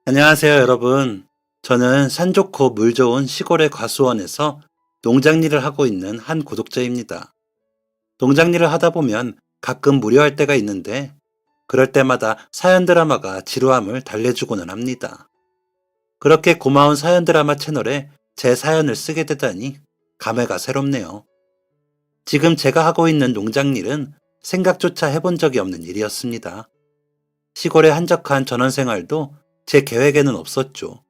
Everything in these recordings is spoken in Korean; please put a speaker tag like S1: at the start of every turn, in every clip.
S1: 안녕하세요, 여러분. 저는 산 좋고 물 좋은 시골의 과수원에서 농장 일을 하고 있는 한 구독자입니다. 농장 일을 하다 보면 가끔 무료할 때가 있는데, 그럴 때마다 사연 드라마가 지루함을 달래주고는 합니다. 그렇게 고마운 사연 드라마 채널에 제 사연을 쓰게 되다니 감회가 새롭네요. 지금 제가 하고 있는 농장 일은 생각조차 해본 적이 없는 일이었습니다. 시골의 한적한 전원 생활도 제 계획에는 없었죠.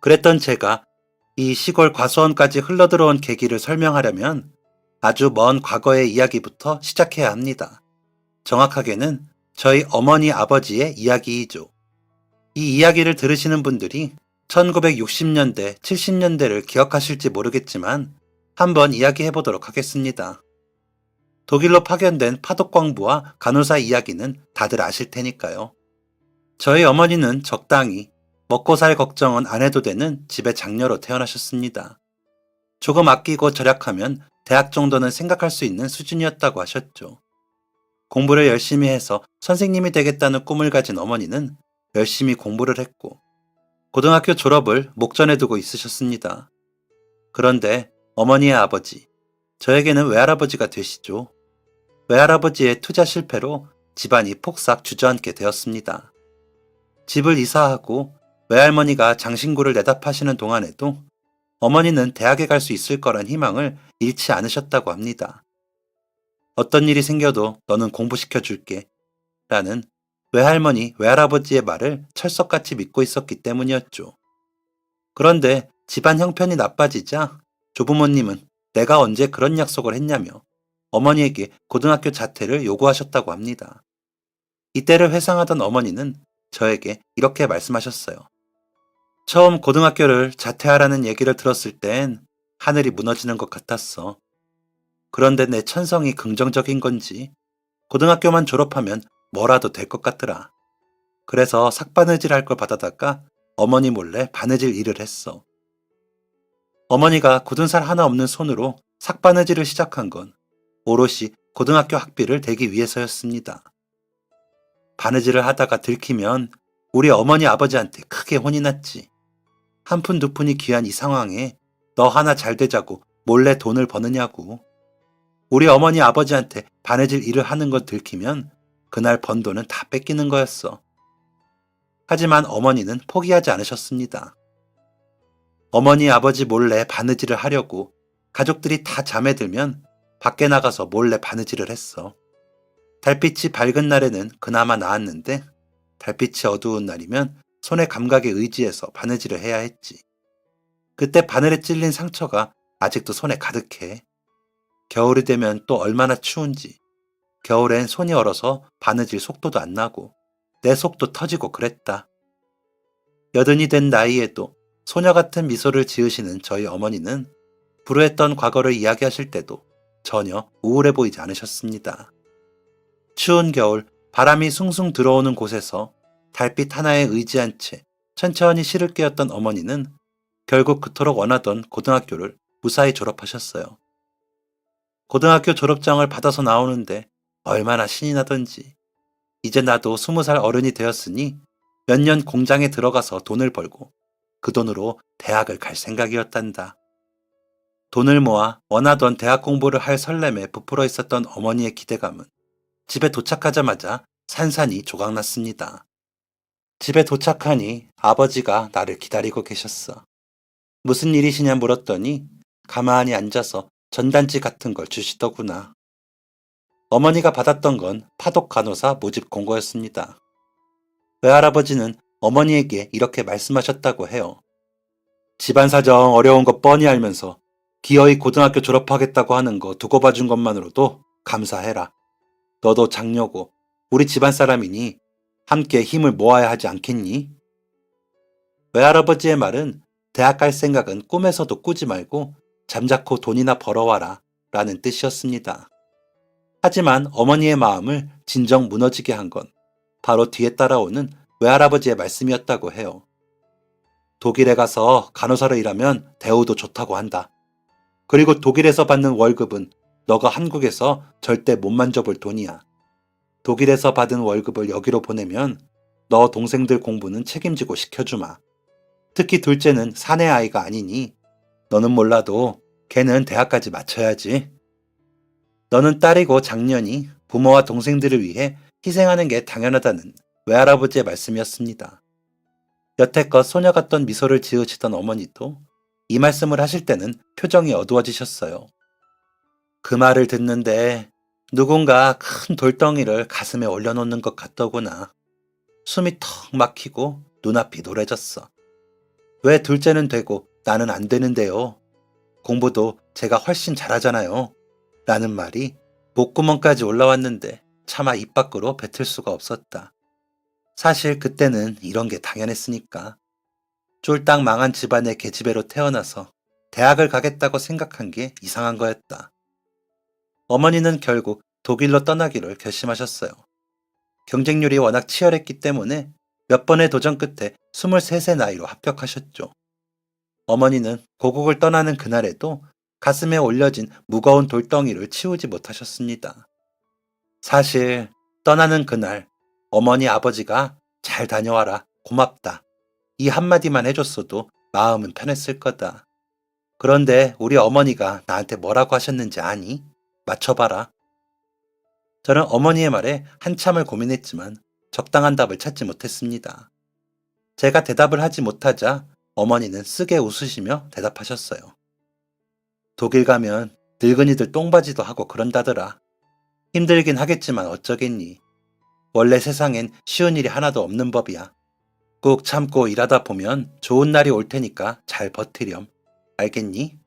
S1: 그랬던 제가 이 시골 과수원까지 흘러들어온 계기를 설명하려면 아주 먼 과거의 이야기부터 시작해야 합니다. 정확하게는 저희 어머니 아버지의 이야기이죠. 이 이야기를 들으시는 분들이 1960년대, 70년대를 기억하실지 모르겠지만 한번 이야기해 보도록 하겠습니다. 독일로 파견된 파독광부와 간호사 이야기는 다들 아실 테니까요. 저희 어머니는 적당히 먹고 살 걱정은 안 해도 되는 집의 장녀로 태어나셨습니다. 조금 아끼고 절약하면 대학 정도는 생각할 수 있는 수준이었다고 하셨죠. 공부를 열심히 해서 선생님이 되겠다는 꿈을 가진 어머니는 열심히 공부를 했고 고등학교 졸업을 목전에 두고 있으셨습니다. 그런데 어머니의 아버지, 저에게는 외할아버지가 되시죠. 외할아버지의 투자 실패로 집안이 폭삭 주저앉게 되었습니다. 집을 이사하고 외할머니가 장신구를 내다 파시는 동안에도 어머니는 대학에 갈 수 있을 거란 희망을 잃지 않으셨다고 합니다. 어떤 일이 생겨도 너는 공부시켜줄게 라는 외할머니, 외할아버지의 말을 철석같이 믿고 있었기 때문이었죠. 그런데 집안 형편이 나빠지자 조부모님은 내가 언제 그런 약속을 했냐며 어머니에게 고등학교 자퇴를 요구하셨다고 합니다. 이때를 회상하던 어머니는 저에게 이렇게 말씀하셨어요. 처음 고등학교를 자퇴하라는 얘기를 들었을 땐 하늘이 무너지는 것 같았어. 그런데 내 천성이 긍정적인 건지 고등학교만 졸업하면 뭐라도 될 것 같더라. 그래서 삭바느질 할 걸 받아다가 어머니 몰래 바느질 일을 했어. 어머니가 굳은 살 하나 없는 손으로 삭바느질을 시작한 건 오롯이 고등학교 학비를 대기 위해서였습니다. 바느질을 하다가 들키면 우리 어머니 아버지한테 크게 혼이 났지. 한 푼 두 푼이 귀한 이 상황에 너 하나 잘 되자고 몰래 돈을 버느냐고. 우리 어머니 아버지한테 바느질 일을 하는 것 들키면 그날 번 돈은 다 뺏기는 거였어. 하지만 어머니는 포기하지 않으셨습니다. 어머니 아버지 몰래 바느질을 하려고 가족들이 다 잠에 들면 밖에 나가서 몰래 바느질을 했어. 달빛이 밝은 날에는 그나마 나았는데 달빛이 어두운 날이면 손의 감각에 의지해서 바느질을 해야 했지. 그때 바늘에 찔린 상처가 아직도 손에 가득해. 겨울이 되면 또 얼마나 추운지. 겨울엔 손이 얼어서 바느질 속도도 안 나고 내 속도 터지고 그랬다. 여든이 된 나이에도 소녀 같은 미소를 지으시는 저희 어머니는 불우했던 과거를 이야기하실 때도 전혀 우울해 보이지 않으셨습니다. 추운 겨울 바람이 숭숭 들어오는 곳에서 달빛 하나에 의지한 채 천천히 시를 깨었던 어머니는 결국 그토록 원하던 고등학교를 무사히 졸업하셨어요. 고등학교 졸업장을 받아서 나오는데 얼마나 신이 나던지. 이제 나도 20살 어른이 되었으니 몇 년 공장에 들어가서 돈을 벌고 그 돈으로 대학을 갈 생각이었단다. 돈을 모아 원하던 대학 공부를 할 설렘에 부풀어 있었던 어머니의 기대감은 집에 도착하자마자 산산이 조각났습니다. 집에 도착하니 아버지가 나를 기다리고 계셨어. 무슨 일이시냐 물었더니 가만히 앉아서 전단지 같은 걸 주시더구나. 어머니가 받았던 건 파독 간호사 모집 공고였습니다. 외할아버지는 어머니에게 이렇게 말씀하셨다고 해요. 집안 사정 어려운 거 뻔히 알면서 기어이 고등학교 졸업하겠다고 하는 거 두고 봐준 것만으로도 감사해라. 너도 장녀고 우리 집안 사람이니 함께 힘을 모아야 하지 않겠니? 외할아버지의 말은 대학 갈 생각은 꿈에서도 꾸지 말고 잠자코 돈이나 벌어와라 라는 뜻이었습니다. 하지만 어머니의 마음을 진정 무너지게 한 건 바로 뒤에 따라오는 외할아버지의 말씀이었다고 해요. 독일에 가서 간호사로 일하면 대우도 좋다고 한다. 그리고 독일에서 받는 월급은 너가 한국에서 절대 못 만져볼 돈이야. 독일에서 받은 월급을 여기로 보내면 너 동생들 공부는 책임지고 시켜주마. 특히 둘째는 사내 아이가 아니니 너는 몰라도 걔는 대학까지 마쳐야지. 너는 딸이고 장년이 부모와 동생들을 위해 희생하는 게 당연하다는 외할아버지의 말씀이었습니다. 여태껏 소녀 같던 미소를 지으시던 어머니도 이 말씀을 하실 때는 표정이 어두워지셨어요. 그 말을 듣는데 누군가 큰 돌덩이를 가슴에 올려놓는 것 같더구나. 숨이 턱 막히고 눈앞이 노래졌어. 왜 둘째는 되고 나는 안 되는데요? 공부도 제가 훨씬 잘하잖아요. 라는 말이 목구멍까지 올라왔는데 차마 입 밖으로 뱉을 수가 없었다. 사실 그때는 이런 게 당연했으니까. 쫄딱 망한 집안의 계집애로 태어나서 대학을 가겠다고 생각한 게 이상한 거였다. 어머니는 결국 독일로 떠나기를 결심하셨어요. 경쟁률이 워낙 치열했기 때문에 몇 번의 도전 끝에 23세 나이로 합격하셨죠. 어머니는 고국을 떠나는 그날에도 가슴에 올려진 무거운 돌덩이를 치우지 못하셨습니다. 사실 떠나는 그날 어머니 아버지가 잘 다녀와라, 고맙다. 이 한마디만 해줬어도 마음은 편했을 거다. 그런데 우리 어머니가 나한테 뭐라고 하셨는지 아니? 맞춰봐라. 저는 어머니의 말에 한참을 고민했지만 적당한 답을 찾지 못했습니다. 제가 대답을 하지 못하자 어머니는 쓰게 웃으시며 대답하셨어요. 독일 가면 늙은이들 똥바지도 하고 그런다더라. 힘들긴 하겠지만 어쩌겠니. 원래 세상엔 쉬운 일이 하나도 없는 법이야. 꾹 참고 일하다 보면 좋은 날이 올 테니까 잘 버티렴. 알겠니?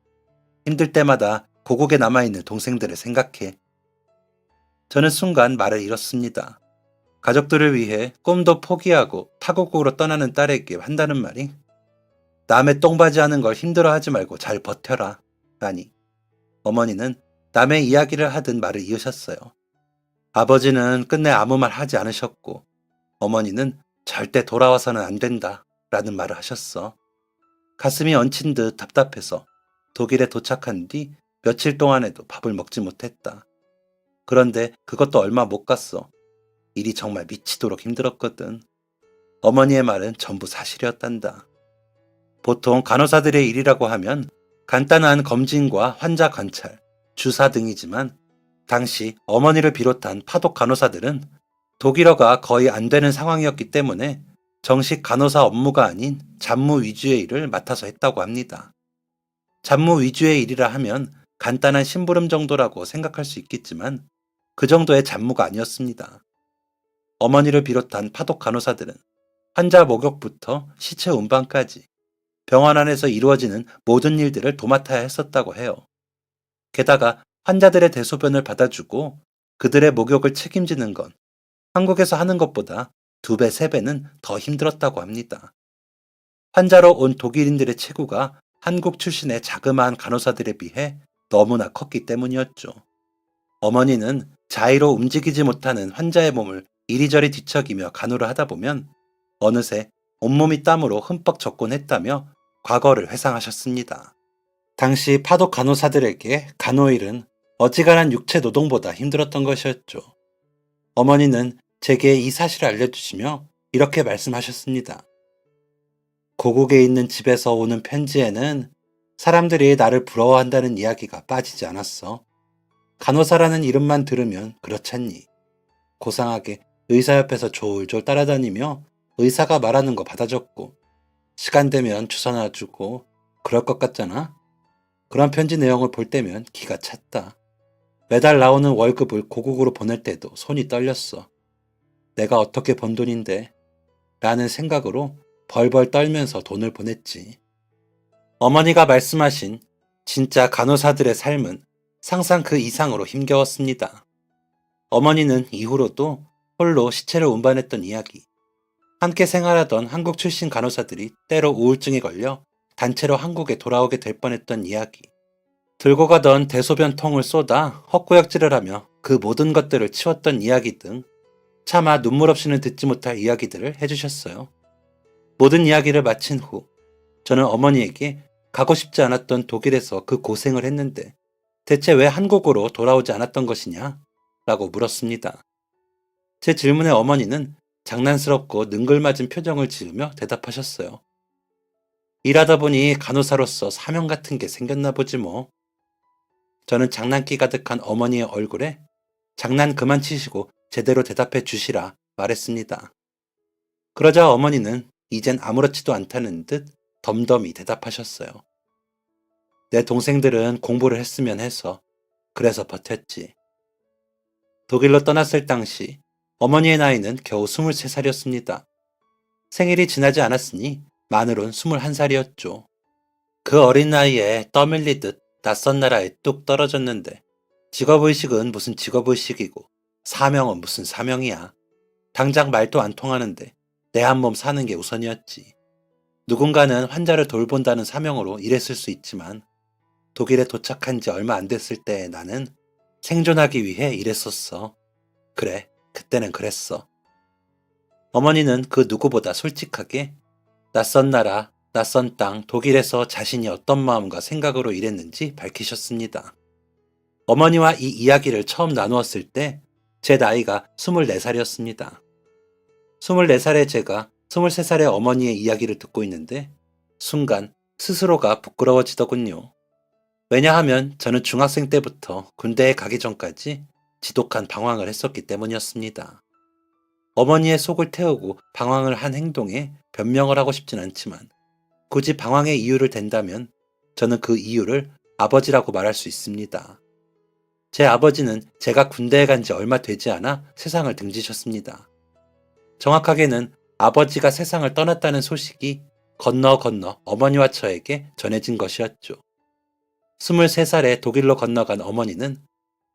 S1: 힘들 때마다 고국에 남아있는 동생들을 생각해. 저는 순간 말을 잃었습니다. 가족들을 위해 꿈도 포기하고 타국으로 떠나는 딸에게 한다는 말이 남의 똥바지 하는 걸 힘들어하지 말고 잘 버텨라. 아니, 어머니는 남의 이야기를 하듯 말을 이으셨어요. 아버지는 끝내 아무 말 하지 않으셨고 어머니는 절대 돌아와서는 안 된다 라는 말을 하셨어. 가슴이 얹힌 듯 답답해서 독일에 도착한 뒤 며칠 동안에도 밥을 먹지 못했다. 그런데 그것도 얼마 못 갔어. 일이 정말 미치도록 힘들었거든. 어머니의 말은 전부 사실이었단다. 보통 간호사들의 일이라고 하면 간단한 검진과 환자 관찰, 주사 등이지만 당시 어머니를 비롯한 파독 간호사들은 독일어가 거의 안 되는 상황이었기 때문에 정식 간호사 업무가 아닌 잡무 위주의 일을 맡아서 했다고 합니다. 잡무 위주의 일이라 하면 간단한 심부름 정도라고 생각할 수 있겠지만 그 정도의 잡무가 아니었습니다. 어머니를 비롯한 파독 간호사들은 환자 목욕부터 시체 운반까지 병원 안에서 이루어지는 모든 일들을 도맡아야 했었다고 해요. 게다가 환자들의 대소변을 받아주고 그들의 목욕을 책임지는 건 한국에서 하는 것보다 2배, 3배는 더 힘들었다고 합니다. 환자로 온 독일인들의 체구가 한국 출신의 자그마한 간호사들에 비해 너무나 컸기 때문이었죠. 어머니는 자의로 움직이지 못하는 환자의 몸을 이리저리 뒤척이며 간호를 하다 보면 어느새 온몸이 땀으로 흠뻑 젖곤 했다며 과거를 회상하셨습니다. 당시 파독 간호사들에게 간호일은 어지간한 육체 노동보다 힘들었던 것이었죠. 어머니는 제게 이 사실을 알려주시며 이렇게 말씀하셨습니다. 고국에 있는 집에서 오는 편지에는 사람들이 나를 부러워한다는 이야기가 빠지지 않았어. 간호사라는 이름만 들으면 그렇잖니. 고상하게 의사 옆에서 졸졸 따라다니며 의사가 말하는 거 받아 적고 시간 되면 주사 놔주고 그럴 것 같잖아. 그런 편지 내용을 볼 때면 기가 찼다. 매달 나오는 월급을 고국으로 보낼 때도 손이 떨렸어. 내가 어떻게 번 돈인데 라는 생각으로 벌벌 떨면서 돈을 보냈지. 어머니가 말씀하신 진짜 간호사들의 삶은 상상 그 이상으로 힘겨웠습니다. 어머니는 이후로도 홀로 시체를 운반했던 이야기, 함께 생활하던 한국 출신 간호사들이 때로 우울증에 걸려 단체로 한국에 돌아오게 될 뻔했던 이야기, 들고 가던 대소변통을 쏟아 헛구역질을 하며 그 모든 것들을 치웠던 이야기 등 차마 눈물 없이는 듣지 못할 이야기들을 해주셨어요. 모든 이야기를 마친 후 저는 어머니에게 가고 싶지 않았던 독일에서 그 고생을 했는데 대체 왜 한국으로 돌아오지 않았던 것이냐? 라고 물었습니다. 제 질문에 어머니는 장난스럽고 능글맞은 표정을 지으며 대답하셨어요. 일하다 보니 간호사로서 사명 같은 게 생겼나 보지 뭐. 저는 장난기 가득한 어머니의 얼굴에 장난 그만 치시고 제대로 대답해 주시라 말했습니다. 그러자 어머니는 이젠 아무렇지도 않다는 듯 덤덤히 대답하셨어요. 내 동생들은 공부를 했으면 해서 그래서 버텼지. 독일로 떠났을 당시 어머니의 나이는 겨우 23살이었습니다. 생일이 지나지 않았으니 만으론 21살이었죠. 그 어린 나이에 떠밀리듯 낯선 나라에 뚝 떨어졌는데 직업의식은 무슨 직업의식이고 사명은 무슨 사명이야. 당장 말도 안 통하는데 내 한 몸 사는 게 우선이었지. 누군가는 환자를 돌본다는 사명으로 일했을 수 있지만 독일에 도착한 지 얼마 안 됐을 때 나는 생존하기 위해 일했었어. 그래, 그때는 그랬어. 어머니는 그 누구보다 솔직하게 낯선 나라, 낯선 땅, 독일에서 자신이 어떤 마음과 생각으로 일했는지 밝히셨습니다. 어머니와 이 이야기를 처음 나누었을 때 제 나이가 24살이었습니다. 24살의 제가 23살의 어머니의 이야기를 듣고 있는데 순간 스스로가 부끄러워지더군요. 왜냐하면 저는 중학생 때부터 군대에 가기 전까지 지독한 방황을 했었기 때문이었습니다. 어머니의 속을 태우고 방황을 한 행동에 변명을 하고 싶진 않지만 굳이 방황의 이유를 댄다면 저는 그 이유를 아버지라고 말할 수 있습니다. 제 아버지는 제가 군대에 간 지 얼마 되지 않아 세상을 등지셨습니다. 정확하게는 아버지가 세상을 떠났다는 소식이 건너 어머니와 저에게 전해진 것이었죠. 23살에 독일로 건너간 어머니는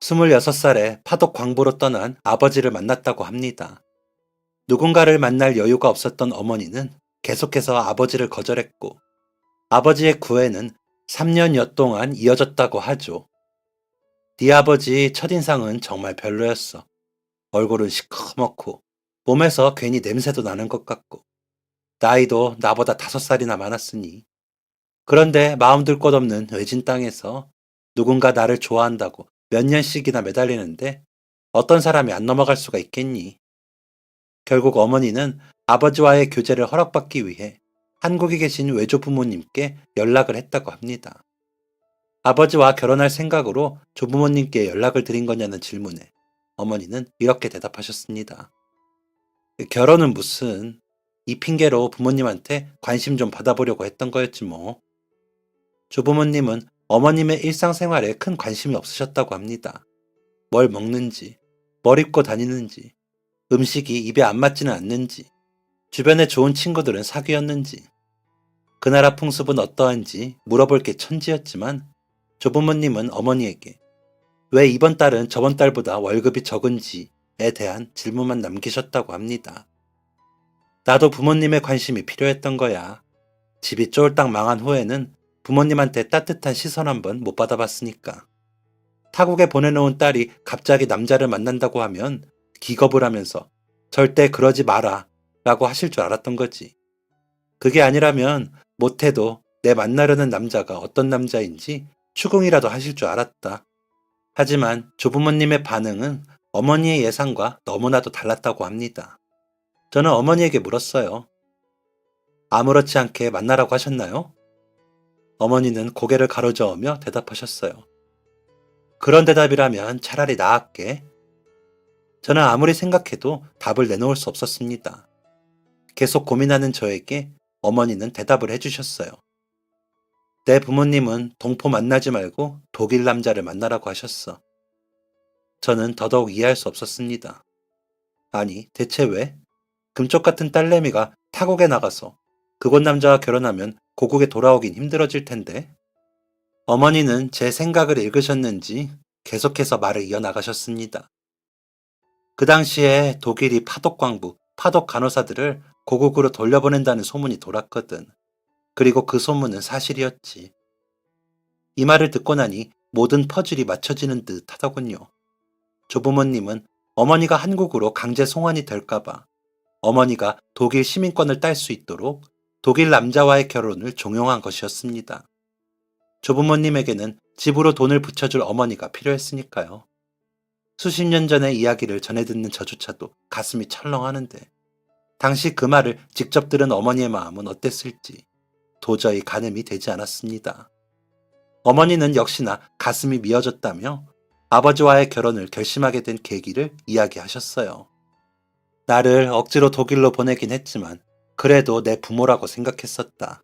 S1: 26살에 파독 광부로 떠난 아버지를 만났다고 합니다. 누군가를 만날 여유가 없었던 어머니는 계속해서 아버지를 거절했고 아버지의 구애는 3년여 동안 이어졌다고 하죠. 네 아버지 첫인상은 정말 별로였어. 얼굴은 시커멓고 몸에서 괜히 냄새도 나는 것 같고 나이도 나보다 5살이나 많았으니 그런데 마음 둘 곳 없는 외진 땅에서 누군가 나를 좋아한다고 몇 년씩이나 매달리는데 어떤 사람이 안 넘어갈 수가 있겠니? 결국 어머니는 아버지와의 교제를 허락받기 위해 한국에 계신 외조 부모님께 연락을 했다고 합니다. 아버지와 결혼할 생각으로 조부모님께 연락을 드린 거냐는 질문에 어머니는 이렇게 대답하셨습니다. 결혼은 무슨, 이 핑계로 부모님한테 관심 좀 받아보려고 했던 거였지 뭐. 조부모님은 어머님의 일상생활에 큰 관심이 없으셨다고 합니다. 뭘 먹는지, 뭘 입고 다니는지, 음식이 입에 안 맞지는 않는지, 주변에 좋은 친구들은 사귀었는지, 그 나라 풍습은 어떠한지 물어볼 게 천지였지만 조부모님은 어머니에게 왜 이번 달은 저번 달보다 월급이 적은지에 대한 질문만 남기셨다고 합니다. 나도 부모님의 관심이 필요했던 거야. 집이 쫄딱 망한 후에는 부모님한테 따뜻한 시선 한번 못 받아봤으니까. 타국에 보내놓은 딸이 갑자기 남자를 만난다고 하면 기겁을 하면서 절대 그러지 마라 라고 하실 줄 알았던 거지. 그게 아니라면 못해도 내 만나려는 남자가 어떤 남자인지 추궁이라도 하실 줄 알았다. 하지만 조부모님의 반응은 어머니의 예상과 너무나도 달랐다고 합니다. 저는 어머니에게 물었어요. 아무렇지 않게 만나라고 하셨나요? 어머니는 고개를 가로저으며 대답하셨어요. 그런 대답이라면 차라리 나았게. 저는 아무리 생각해도 답을 내놓을 수 없었습니다. 계속 고민하는 저에게 어머니는 대답을 해주셨어요. 내 부모님은 동포 만나지 말고 독일 남자를 만나라고 하셨어. 저는 더더욱 이해할 수 없었습니다. 아니, 대체 왜? 금쪽 같은 딸내미가 타국에 나가서 그곳 남자와 결혼하면 고국에 돌아오긴 힘들어질 텐데. 어머니는 제 생각을 읽으셨는지 계속해서 말을 이어나가셨습니다. 그 당시에 독일이 파독 광부, 파독 간호사들을 고국으로 돌려보낸다는 소문이 돌았거든. 그리고 그 소문은 사실이었지. 이 말을 듣고 나니 모든 퍼즐이 맞춰지는 듯 하더군요. 조부모님은 어머니가 한국으로 강제 송환이 될까봐 어머니가 독일 시민권을 딸 수 있도록 독일 남자와의 결혼을 종용한 것이었습니다. 조부모님에게는 집으로 돈을 붙여줄 어머니가 필요했으니까요. 수십 년 전의 이야기를 전해 듣는 저조차도 가슴이 철렁하는데 당시 그 말을 직접 들은 어머니의 마음은 어땠을지 도저히 가늠이 되지 않았습니다. 어머니는 역시나 가슴이 미어졌다며 아버지와의 결혼을 결심하게 된 계기를 이야기하셨어요. 나를 억지로 독일로 보내긴 했지만 그래도 내 부모라고 생각했었다.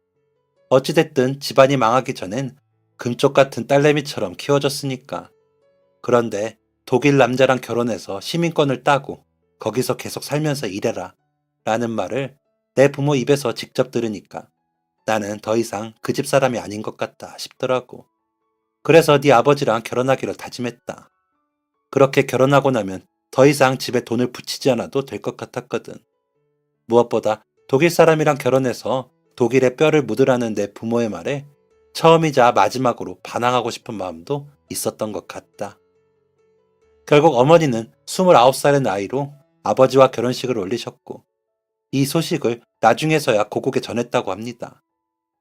S1: 어찌됐든 집안이 망하기 전엔 금쪽 같은 딸내미처럼 키워줬으니까. 그런데 독일 남자랑 결혼해서 시민권을 따고 거기서 계속 살면서 일해라 라는 말을 내 부모 입에서 직접 들으니까 나는 더 이상 그 집 사람이 아닌 것 같다 싶더라고. 그래서 네 아버지랑 결혼하기로 다짐했다. 그렇게 결혼하고 나면 더 이상 집에 돈을 붙이지 않아도 될 것 같았거든. 무엇보다 독일 사람이랑 결혼해서 독일의 뼈를 묻으라는 내 부모의 말에 처음이자 마지막으로 반항하고 싶은 마음도 있었던 것 같다. 결국 어머니는 29살의 나이로 아버지와 결혼식을 올리셨고 이 소식을 나중에서야 고국에 전했다고 합니다.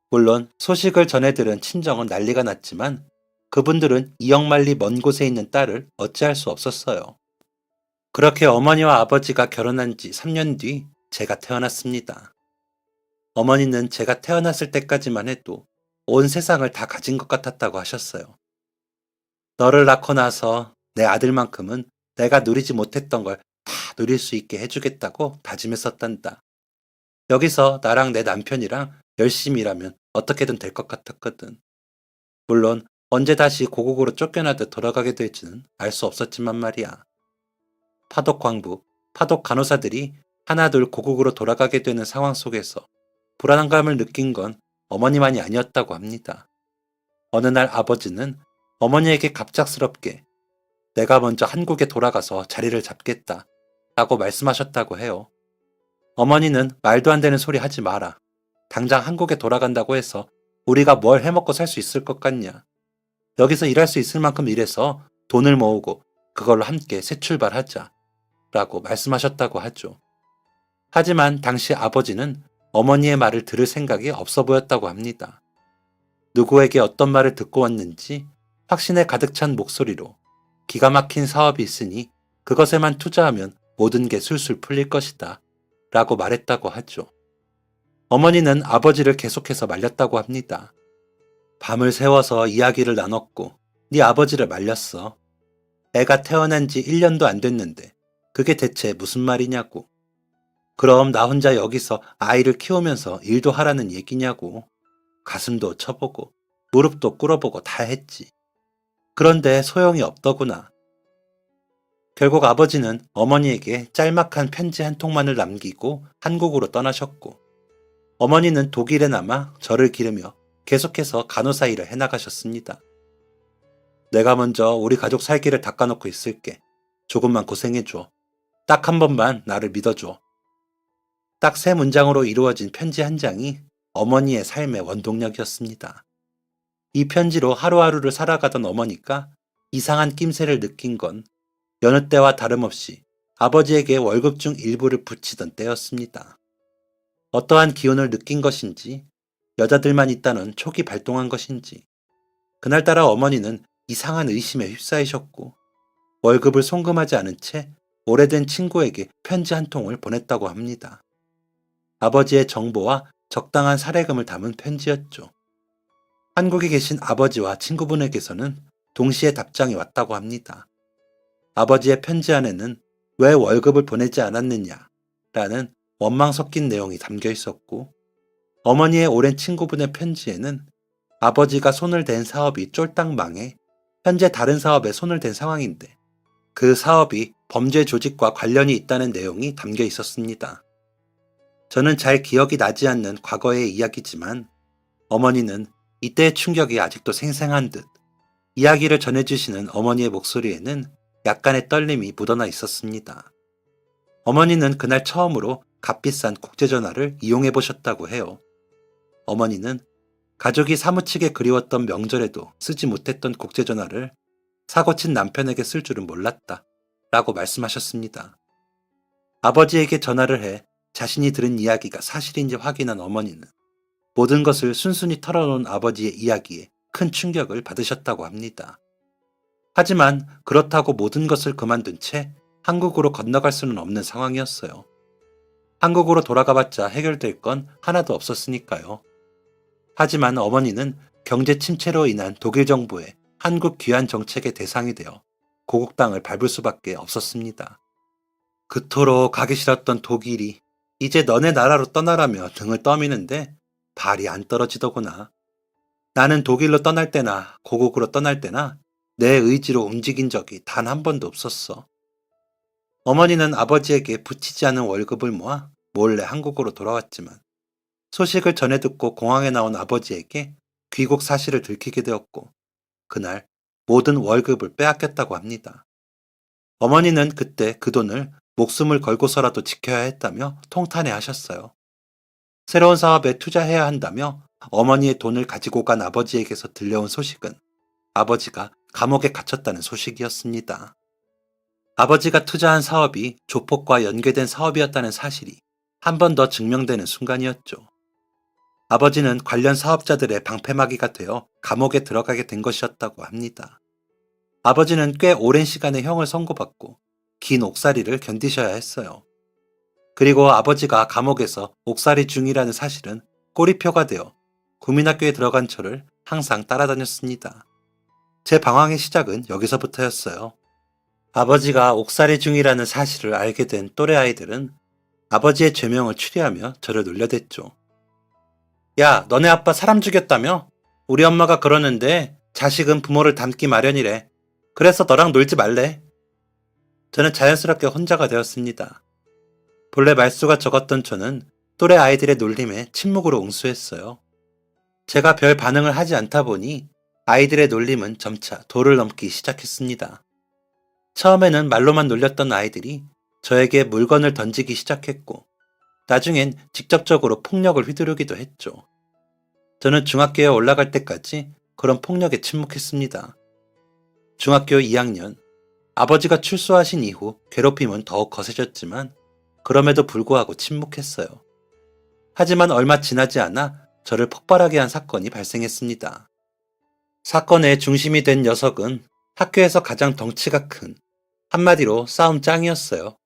S1: 물론 소식을 전해들은 친정은 난리가 났지만 그분들은 이역만리 먼 곳에 있는 딸을 어찌할 수 없었어요. 그렇게 어머니와 아버지가 결혼한 지 3년 뒤 제가 태어났습니다. 어머니는 제가 태어났을 때까지만 해도 온 세상을 다 가진 것 같았다고 하셨어요. 너를 낳고 나서 내 아들만큼은 내가 누리지 못했던 걸 다 누릴 수 있게 해주겠다고 다짐했었단다. 여기서 나랑 내 남편이랑 열심히 일하면 어떻게든 될 것 같았거든. 물론 언제 다시 고국으로 쫓겨나듯 돌아가게 될지는 알 수 없었지만 말이야. 파독 광부, 파독 간호사들이 하나둘 고국으로 돌아가게 되는 상황 속에서 불안감을 느낀 건 어머니만이 아니었다고 합니다. 어느 날 아버지는 어머니에게 갑작스럽게 내가 먼저 한국에 돌아가서 자리를 잡겠다 라고 말씀하셨다고 해요. 어머니는 말도 안 되는 소리 하지 마라. 당장 한국에 돌아간다고 해서 우리가 뭘 해먹고 살 수 있을 것 같냐. 여기서 일할 수 있을 만큼 일해서 돈을 모으고 그걸로 함께 새 출발하자 라고 말씀하셨다고 하죠. 하지만 당시 아버지는 어머니의 말을 들을 생각이 없어 보였다고 합니다. 누구에게 어떤 말을 듣고 왔는지 확신에 가득 찬 목소리로 기가 막힌 사업이 있으니 그것에만 투자하면 모든 게 술술 풀릴 것이다 라고 말했다고 하죠. 어머니는 아버지를 계속해서 말렸다고 합니다. 밤을 새워서 이야기를 나눴고 네 아버지를 말렸어. 애가 태어난 지 1년도 안 됐는데 그게 대체 무슨 말이냐고. 그럼 나 혼자 여기서 아이를 키우면서 일도 하라는 얘기냐고. 가슴도 쳐보고 무릎도 꿇어보고 다 했지. 그런데 소용이 없더구나. 결국 아버지는 어머니에게 짤막한 편지 한 통만을 남기고 한국으로 떠나셨고 어머니는 독일에 남아 저를 기르며 계속해서 간호사 일을 해나가셨습니다. 내가 먼저 우리 가족 살기를 닦아놓고 있을게. 조금만 고생해줘. 딱 한 번만 나를 믿어줘. 딱 3문장으로 이루어진 편지 한 장이 어머니의 삶의 원동력이었습니다. 이 편지로 하루하루를 살아가던 어머니가 이상한 낌새를 느낀 건 여느 때와 다름없이 아버지에게 월급 중 일부를 붙이던 때였습니다. 어떠한 기운을 느낀 것인지 여자들만 있다는 촉이 발동한 것인지 그날따라 어머니는 이상한 의심에 휩싸이셨고 월급을 송금하지 않은 채 오래된 친구에게 편지 한 통을 보냈다고 합니다. 아버지의 정보와 적당한 사례금을 담은 편지였죠. 한국에 계신 아버지와 친구분에게서는 동시에 답장이 왔다고 합니다. 아버지의 편지 안에는 왜 월급을 보내지 않았느냐 라는 원망 섞인 내용이 담겨 있었고 어머니의 오랜 친구분의 편지에는 아버지가 손을 댄 사업이 쫄딱 망해 현재 다른 사업에 손을 댄 상황인데 그 사업이 범죄 조직과 관련이 있다는 내용이 담겨 있었습니다. 저는 잘 기억이 나지 않는 과거의 이야기지만 어머니는 이때의 충격이 아직도 생생한 듯 이야기를 전해주시는 어머니의 목소리에는 약간의 떨림이 묻어나 있었습니다. 어머니는 그날 처음으로 값비싼 국제전화를 이용해 보셨다고 해요. 어머니는 가족이 사무치게 그리웠던 명절에도 쓰지 못했던 국제전화를 사고친 남편에게 쓸 줄은 몰랐다 라고 말씀하셨습니다. 아버지에게 전화를 해 자신이 들은 이야기가 사실인지 확인한 어머니는 모든 것을 순순히 털어놓은 아버지의 이야기에 큰 충격을 받으셨다고 합니다. 하지만 그렇다고 모든 것을 그만둔 채 한국으로 건너갈 수는 없는 상황이었어요. 한국으로 돌아가봤자 해결될 건 하나도 없었으니까요. 하지만 어머니는 경제 침체로 인한 독일 정부의 한국 귀환 정책의 대상이 되어 고국 땅을 밟을 수밖에 없었습니다. 그토록 가기 싫었던 독일이 이제 너네 나라로 떠나라며 등을 떠미는데 발이 안 떨어지더구나. 나는 독일로 떠날 때나 고국으로 떠날 때나 내 의지로 움직인 적이 단 한 번도 없었어. 어머니는 아버지에게 붙이지 않은 월급을 모아 몰래 한국으로 돌아왔지만 소식을 전해 듣고 공항에 나온 아버지에게 귀국 사실을 들키게 되었고 그날 모든 월급을 빼앗겼다고 합니다. 어머니는 그때 그 돈을 목숨을 걸고서라도 지켜야 했다며 통탄해 하셨어요. 새로운 사업에 투자해야 한다며 어머니의 돈을 가지고 간 아버지에게서 들려온 소식은 아버지가 감옥에 갇혔다는 소식이었습니다. 아버지가 투자한 사업이 조폭과 연계된 사업이었다는 사실이 한 번 더 증명되는 순간이었죠. 아버지는 관련 사업자들의 방패막이가 되어 감옥에 들어가게 된 것이었다고 합니다. 아버지는 꽤 오랜 시간의 형을 선고받고 긴 옥살이를 견디셔야 했어요. 그리고 아버지가 감옥에서 옥살이 중이라는 사실은 꼬리표가 되어 국민학교에 들어간 저를 항상 따라다녔습니다. 제 방황의 시작은 여기서부터였어요. 아버지가 옥살이 중이라는 사실을 알게 된 또래 아이들은 아버지의 죄명을 추리하며 저를 놀려댔죠. 야, 너네 아빠 사람 죽였다며? 우리 엄마가 그러는데 자식은 부모를 닮기 마련이래. 그래서 너랑 놀지 말래. 저는 자연스럽게 혼자가 되었습니다. 본래 말수가 적었던 저는 또래 아이들의 놀림에 침묵으로 응수했어요. 제가 별 반응을 하지 않다 보니 아이들의 놀림은 점차 도를 넘기 시작했습니다. 처음에는 말로만 놀렸던 아이들이 저에게 물건을 던지기 시작했고 나중엔 직접적으로 폭력을 휘두르기도 했죠. 저는 중학교에 올라갈 때까지 그런 폭력에 침묵했습니다. 중학교 2학년, 아버지가 출소하신 이후 괴롭힘은 더욱 거세졌지만 그럼에도 불구하고 침묵했어요. 하지만 얼마 지나지 않아 저를 폭발하게 한 사건이 발생했습니다. 사건의 중심이 된 녀석은 학교에서 가장 덩치가 큰, 한마디로 싸움 짱이었어요.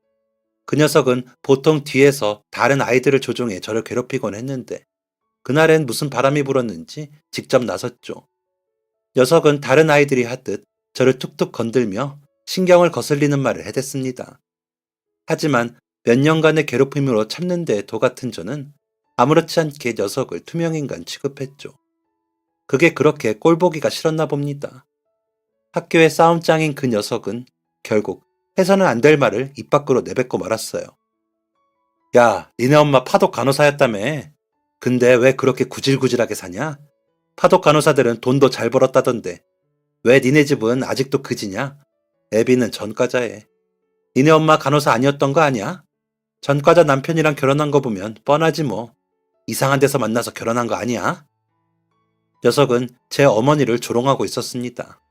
S1: 그 녀석은 보통 뒤에서 다른 아이들을 조종해 저를 괴롭히곤 했는데 그날엔 무슨 바람이 불었는지 직접 나섰죠. 녀석은 다른 아이들이 하듯 저를 툭툭 건들며 신경을 거슬리는 말을 해댔습니다. 하지만 몇 년간의 괴롭힘으로 참는 데 도 같은 저는 아무렇지 않게 녀석을 투명인간 취급했죠. 그게 그렇게 꼴보기가 싫었나 봅니다. 학교의 싸움짱인 그 녀석은 결국 해서는 안 될 말을 입 밖으로 내뱉고 말았어요. 야, 니네 엄마 파독 간호사였다며. 근데 왜 그렇게 구질구질하게 사냐? 파독 간호사들은 돈도 잘 벌었다던데 왜 니네 집은 아직도 그지냐? 애비는 전과자에. 니네 엄마 간호사 아니었던 거 아니야? 전과자 남편이랑 결혼한 거 보면 뻔하지 뭐. 이상한 데서 만나서 결혼한 거 아니야? 녀석은 제 어머니를 조롱하고 있었습니다.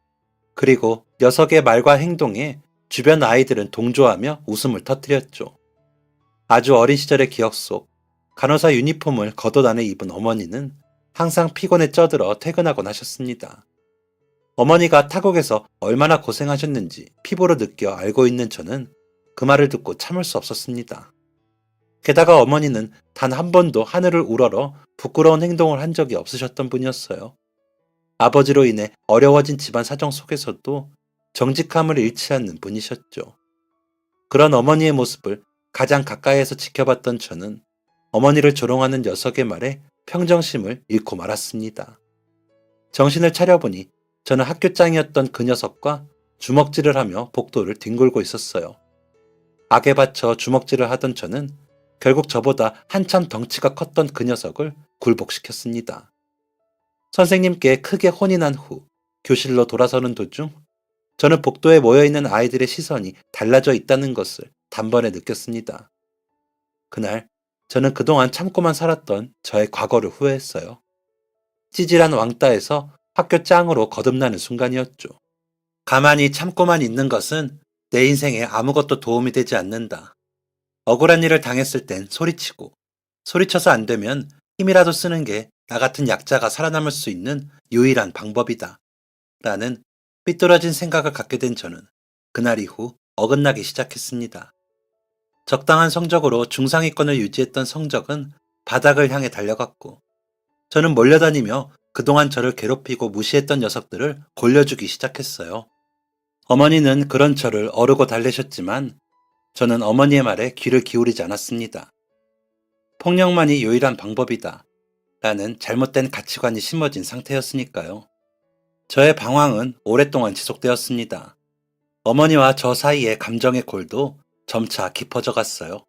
S1: 그리고 녀석의 말과 행동에 주변 아이들은 동조하며 웃음을 터뜨렸죠. 아주 어린 시절의 기억 속 간호사 유니폼을 겉옷 안에 입은 어머니는 항상 피곤에 쪄들어 퇴근하곤 하셨습니다. 어머니가 타국에서 얼마나 고생하셨는지 피부로 느껴 알고 있는 저는 그 말을 듣고 참을 수 없었습니다. 게다가 어머니는 단 한 번도 하늘을 우러러 부끄러운 행동을 한 적이 없으셨던 분이었어요. 아버지로 인해 어려워진 집안 사정 속에서도 정직함을 잃지 않는 분이셨죠. 그런 어머니의 모습을 가장 가까이에서 지켜봤던 저는 어머니를 조롱하는 녀석의 말에 평정심을 잃고 말았습니다. 정신을 차려보니 저는 학교장이었던 그 녀석과 주먹질을 하며 복도를 뒹굴고 있었어요. 악에 받쳐 주먹질을 하던 저는 결국 저보다 한참 덩치가 컸던 그 녀석을 굴복시켰습니다. 선생님께 크게 혼이 난 후 교실로 돌아서는 도중 저는 복도에 모여있는 아이들의 시선이 달라져 있다는 것을 단번에 느꼈습니다. 그날 저는 그동안 참고만 살았던 저의 과거를 후회했어요. 찌질한 왕따에서 학교 짱으로 거듭나는 순간이었죠. 가만히 참고만 있는 것은 내 인생에 아무것도 도움이 되지 않는다. 억울한 일을 당했을 땐 소리치고, 소리쳐서 안 되면 힘이라도 쓰는 게 나 같은 약자가 살아남을 수 있는 유일한 방법이다. 라는 삐뚤어진 생각을 갖게 된 저는 그날 이후 어긋나기 시작했습니다. 적당한 성적으로 중상위권을 유지했던 성적은 바닥을 향해 달려갔고, 저는 몰려다니며 그동안 저를 괴롭히고 무시했던 녀석들을 골려주기 시작했어요. 어머니는 그런 저를 어르고 달래셨지만 저는 어머니의 말에 귀를 기울이지 않았습니다. 폭력만이 유일한 방법이다 라는 잘못된 가치관이 심어진 상태였으니까요. 저의 방황은 오랫동안 지속되었습니다. 어머니와 저 사이의 감정의 골도 점차 깊어져 갔어요.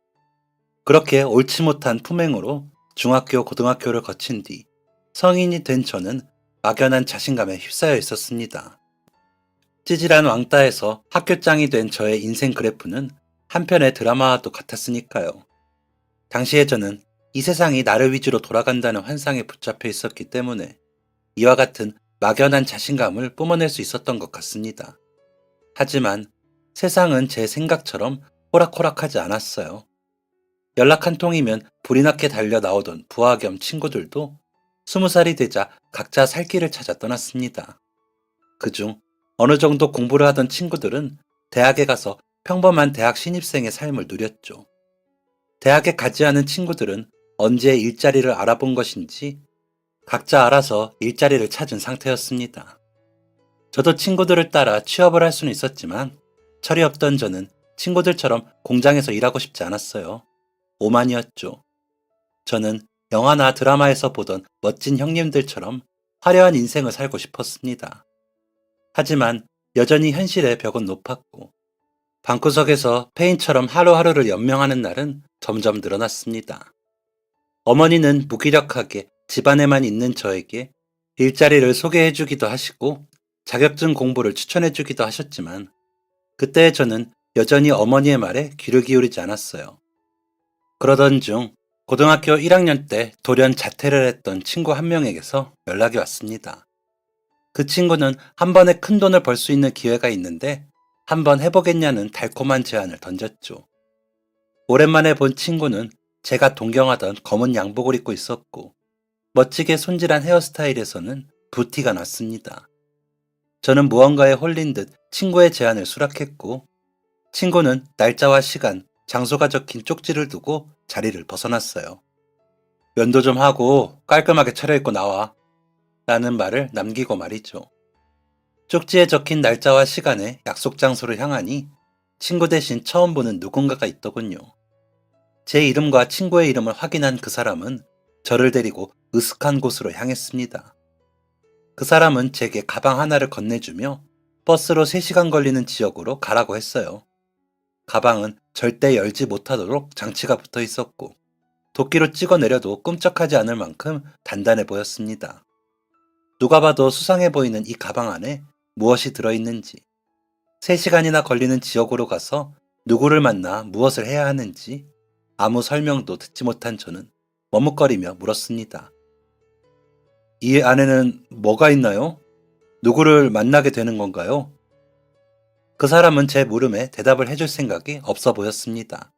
S1: 그렇게 옳지 못한 품행으로 중학교, 고등학교를 거친 뒤 성인이 된 저는 막연한 자신감에 휩싸여 있었습니다. 찌질한 왕따에서 학교장이 된 저의 인생 그래프는 한편의 드라마와도 같았으니까요. 당시에 저는 이 세상이 나를 위주로 돌아간다는 환상에 붙잡혀 있었기 때문에 이와 같은 막연한 자신감을 뿜어낼 수 있었던 것 같습니다. 하지만 세상은 제 생각처럼 호락호락하지 않았어요. 연락 한 통이면 불이 나게 달려 나오던 부하 겸 친구들도 20살이 되자 각자 살 길을 찾아 떠났습니다. 그중 어느 정도 공부를 하던 친구들은 대학에 가서 평범한 대학 신입생의 삶을 누렸죠. 대학에 가지 않은 친구들은 언제 일자리를 알아본 것인지 각자 알아서 일자리를 찾은 상태였습니다. 저도 친구들을 따라 취업을 할 수는 있었지만 철이 없던 저는 친구들처럼 공장에서 일하고 싶지 않았어요. 오만이었죠. 저는 영화나 드라마에서 보던 멋진 형님들처럼 화려한 인생을 살고 싶었습니다. 하지만 여전히 현실의 벽은 높았고 방구석에서 페인처럼 하루하루를 연명하는 날은 점점 늘어났습니다. 어머니는 무기력하게 집안에만 있는 저에게 일자리를 소개해주기도 하시고 자격증 공부를 추천해주기도 하셨지만 그때의 저는 여전히 어머니의 말에 귀를 기울이지 않았어요. 그러던 중 고등학교 1학년 때 돌연 자퇴를 했던 친구 한 명에게서 연락이 왔습니다. 그 친구는 한 번에 큰 돈을 벌 수 있는 기회가 있는데 한번 해보겠냐는 달콤한 제안을 던졌죠. 오랜만에 본 친구는 제가 동경하던 검은 양복을 입고 있었고 멋지게 손질한 헤어스타일에서는 부티가 났습니다. 저는 무언가에 홀린 듯 친구의 제안을 수락했고 친구는 날짜와 시간, 장소가 적힌 쪽지를 두고 자리를 벗어났어요. 면도 좀 하고 깔끔하게 차려입고 나와 라는 말을 남기고 말이죠. 쪽지에 적힌 날짜와 시간에 약속 장소를 향하니 친구 대신 처음 보는 누군가가 있더군요. 제 이름과 친구의 이름을 확인한 그 사람은 저를 데리고 으슥한 곳으로 향했습니다. 그 사람은 제게 가방 하나를 건네주며 버스로 3시간 걸리는 지역으로 가라고 했어요. 가방은 절대 열지 못하도록 장치가 붙어 있었고 도끼로 찍어내려도 끔찍하지 않을 만큼 단단해 보였습니다. 누가 봐도 수상해 보이는 이 가방 안에 무엇이 들어있는지, 3시간이나 걸리는 지역으로 가서 누구를 만나 무엇을 해야 하는지 아무 설명도 듣지 못한 저는 머뭇거리며 물었습니다. 이 안에는 뭐가 있나요? 누구를 만나게 되는 건가요? 그 사람은 제 물음에 대답을 해줄 생각이 없어 보였습니다.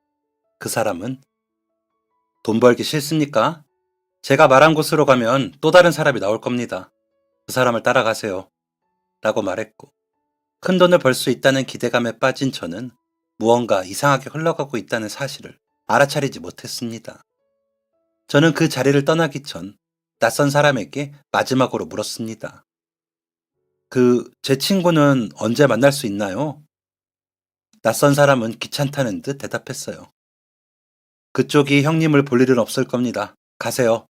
S1: 그 사람은 돈 벌기 싫습니까? 제가 말한 곳으로 가면 또 다른 사람이 나올 겁니다. 그 사람을 따라가세요. 라고 말했고 큰 돈을 벌 수 있다는 기대감에 빠진 저는 무언가 이상하게 흘러가고 있다는 사실을 알아차리지 못했습니다. 저는 그 자리를 떠나기 전 낯선 사람에게 마지막으로 물었습니다. 제 친구는 언제 만날 수 있나요? 낯선 사람은 귀찮다는 듯 대답했어요. 그쪽이 형님을 볼 일은 없을 겁니다. 가세요.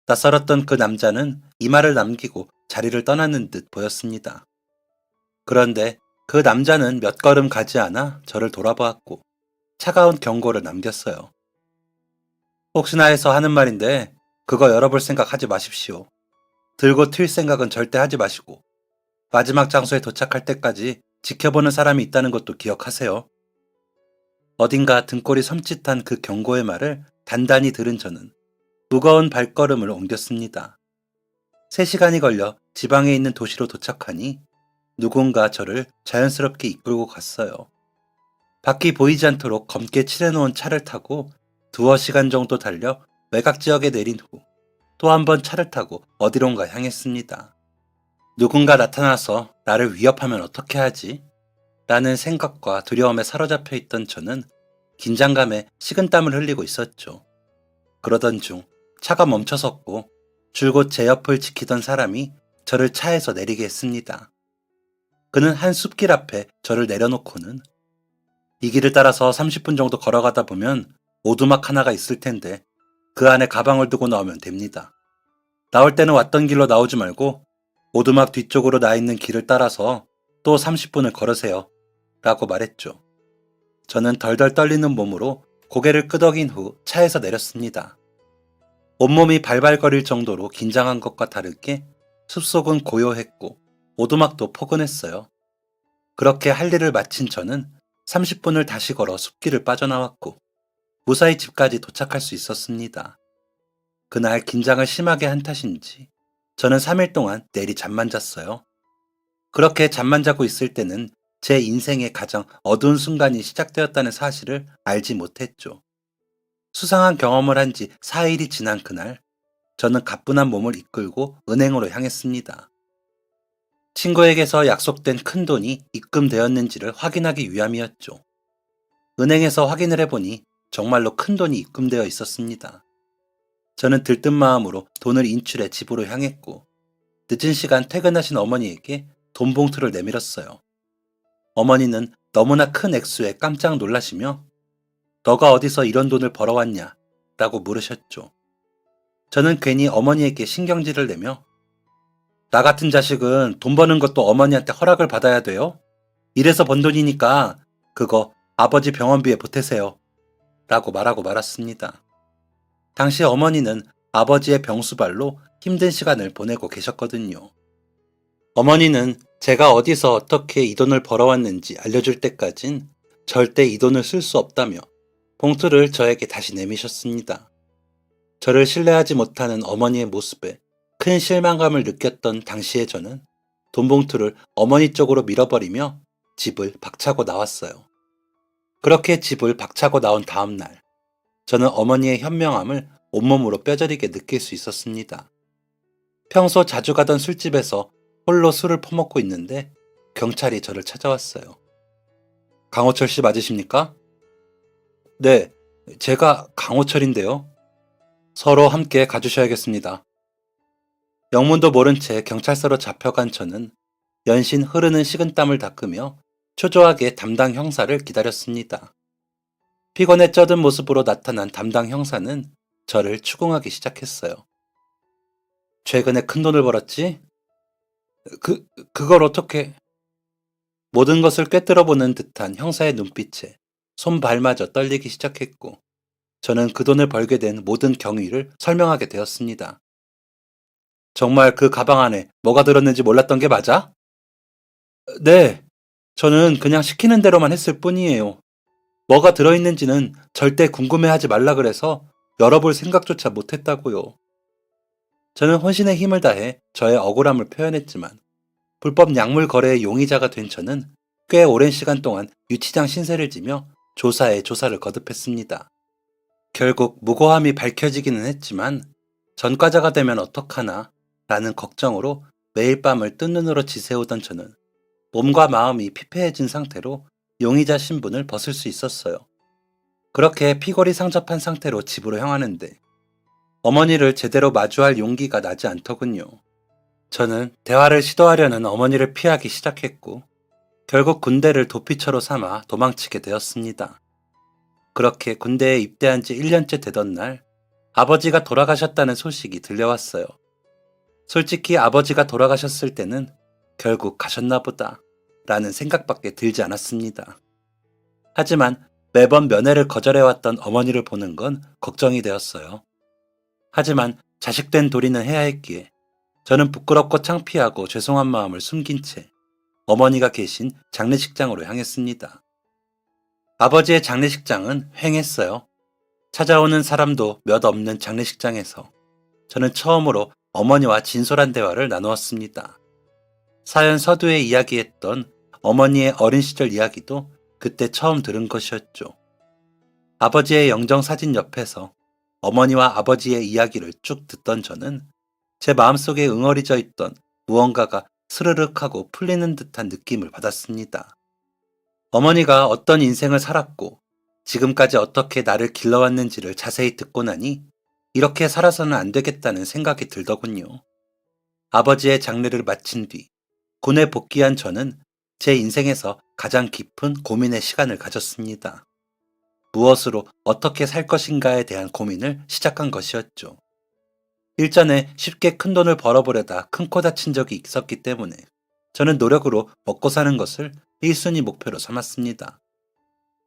S1: 낯설었던 그 남자는 이 말을 남기고 자리를 떠나는 듯 보였습니다. 그런데 그 남자는 몇 걸음 가지 않아 저를 돌아보았고 차가운 경고를 남겼어요. 혹시나 해서 하는 말인데 그거 열어볼 생각 하지 마십시오. 들고 튈 생각은 절대 하지 마시고 마지막 장소에 도착할 때까지 지켜보는 사람이 있다는 것도 기억하세요. 어딘가 등골이 섬찟한 그 경고의 말을 단단히 들은 저는 무거운 발걸음을 옮겼습니다. 3시간이 걸려 지방에 있는 도시로 도착하니 누군가 저를 자연스럽게 이끌고 갔어요. 밖이 보이지 않도록 검게 칠해놓은 차를 타고 2시간 정도 달려 외곽 지역에 내린 후 또 한 번 차를 타고 어디론가 향했습니다. 누군가 나타나서 나를 위협하면 어떻게 하지? 라는 생각과 두려움에 사로잡혀 있던 저는 긴장감에 식은땀을 흘리고 있었죠. 그러던 중 차가 멈춰섰고 줄곧 제 옆을 지키던 사람이 저를 차에서 내리게 했습니다. 그는 한 숲길 앞에 저를 내려놓고는 이 길을 따라서 30분 정도 걸어가다 보면 오두막 하나가 있을 텐데 그 안에 가방을 두고 나오면 됩니다. 나올 때는 왔던 길로 나오지 말고 오두막 뒤쪽으로 나 있는 길을 따라서 또 30분을 걸으세요. 라고 말했죠. 저는 덜덜 떨리는 몸으로 고개를 끄덕인 후 차에서 내렸습니다. 온몸이 발발거릴 정도로 긴장한 것과 다르게 숲속은 고요했고 오두막도 포근했어요. 그렇게 할 일을 마친 저는 30분을 다시 걸어 숲길을 빠져나왔고 무사히 집까지 도착할 수 있었습니다. 그날 긴장을 심하게 한 탓인지 저는 3일 동안 내리 잠만 잤어요. 그렇게 잠만 자고 있을 때는 제 인생의 가장 어두운 순간이 시작되었다는 사실을 알지 못했죠. 수상한 경험을 한 지 4일이 지난 그날, 저는 가뿐한 몸을 이끌고 은행으로 향했습니다. 친구에게서 약속된 큰돈이 입금되었는지를 확인하기 위함이었죠. 은행에서 확인을 해보니 정말로 큰돈이 입금되어 있었습니다. 저는 들뜬 마음으로 돈을 인출해 집으로 향했고 늦은 시간 퇴근하신 어머니에게 돈 봉투를 내밀었어요. 어머니는 너무나 큰 액수에 깜짝 놀라시며 너가 어디서 이런 돈을 벌어왔냐? 라고 물으셨죠. 저는 괜히 어머니에게 신경질을 내며 나 같은 자식은 돈 버는 것도 어머니한테 허락을 받아야 돼요? 이래서 번 돈이니까 그거 아버지 병원비에 보태세요. 라고 말하고 말았습니다. 당시 어머니는 아버지의 병수발로 힘든 시간을 보내고 계셨거든요. 어머니는 제가 어디서 어떻게 이 돈을 벌어왔는지 알려줄 때까진 절대 이 돈을 쓸 수 없다며 봉투를 저에게 다시 내미셨습니다. 저를 신뢰하지 못하는 어머니의 모습에 큰 실망감을 느꼈던 당시에 저는 돈 봉투를 어머니 쪽으로 밀어버리며 집을 박차고 나왔어요. 그렇게 집을 박차고 나온 다음 날, 저는 어머니의 현명함을 온몸으로 뼈저리게 느낄 수 있었습니다. 평소 자주 가던 술집에서 홀로 술을 퍼먹고 있는데 경찰이 저를 찾아왔어요. 강호철 씨 맞으십니까? 네, 제가 강호철인데요. 서로 함께 가주셔야겠습니다. 영문도 모른 채 경찰서로 잡혀간 저는 연신 흐르는 식은땀을 닦으며 초조하게 담당 형사를 기다렸습니다. 피곤에 쩌든 모습으로 나타난 담당 형사는 저를 추궁하기 시작했어요. 최근에 큰 돈을 벌었지? 그걸 어떻게... 모든 것을 꿰뚫어보는 듯한 형사의 눈빛에 손발마저 떨리기 시작했고 저는 그 돈을 벌게 된 모든 경위를 설명하게 되었습니다. 정말 그 가방 안에 뭐가 들었는지 몰랐던 게 맞아? 네, 저는 그냥 시키는 대로만 했을 뿐이에요. 뭐가 들어있는지는 절대 궁금해하지 말라 그래서 열어볼 생각조차 못했다고요. 저는 혼신의 힘을 다해 저의 억울함을 표현했지만 불법 약물 거래의 용의자가 된 저는 꽤 오랜 시간 동안 유치장 신세를 지며 조사에 조사를 거듭했습니다. 결국 무고함이 밝혀지기는 했지만 전과자가 되면 어떡하나 라는 걱정으로 매일 밤을 뜬 눈으로 지새우던 저는 몸과 마음이 피폐해진 상태로 용의자 신분을 벗을 수 있었어요. 그렇게 피골이 상접한 상태로 집으로 향하는데 어머니를 제대로 마주할 용기가 나지 않더군요. 저는 대화를 시도하려는 어머니를 피하기 시작했고 결국 군대를 도피처로 삼아 도망치게 되었습니다. 그렇게 군대에 입대한 지 1년째 되던 날 아버지가 돌아가셨다는 소식이 들려왔어요. 솔직히 아버지가 돌아가셨을 때는 결국 가셨나 보다 라는 생각밖에 들지 않았습니다. 하지만 매번 면회를 거절해왔던 어머니를 보는 건 걱정이 되었어요. 하지만 자식된 도리는 해야 했기에 저는 부끄럽고 창피하고 죄송한 마음을 숨긴 채 어머니가 계신 장례식장으로 향했습니다. 아버지의 장례식장은 휑했어요. 찾아오는 사람도 몇 없는 장례식장에서 저는 처음으로 어머니와 진솔한 대화를 나누었습니다. 사연 서두에 이야기했던 어머니의 어린 시절 이야기도 그때 처음 들은 것이었죠. 아버지의 영정 사진 옆에서 어머니와 아버지의 이야기를 쭉 듣던 저는 제 마음속에 응어리져 있던 무언가가 스르륵 하고 풀리는 듯한 느낌을 받았습니다. 어머니가 어떤 인생을 살았고 지금까지 어떻게 나를 길러왔는지를 자세히 듣고 나니 이렇게 살아서는 안 되겠다는 생각이 들더군요. 아버지의 장례를 마친 뒤 군에 복귀한 저는 제 인생에서 가장 깊은 고민의 시간을 가졌습니다. 무엇으로 어떻게 살 것인가에 대한 고민을 시작한 것이었죠. 일전에 쉽게 큰 돈을 벌어보려다 큰 코 다친 적이 있었기 때문에 저는 노력으로 먹고 사는 것을 1순위 목표로 삼았습니다.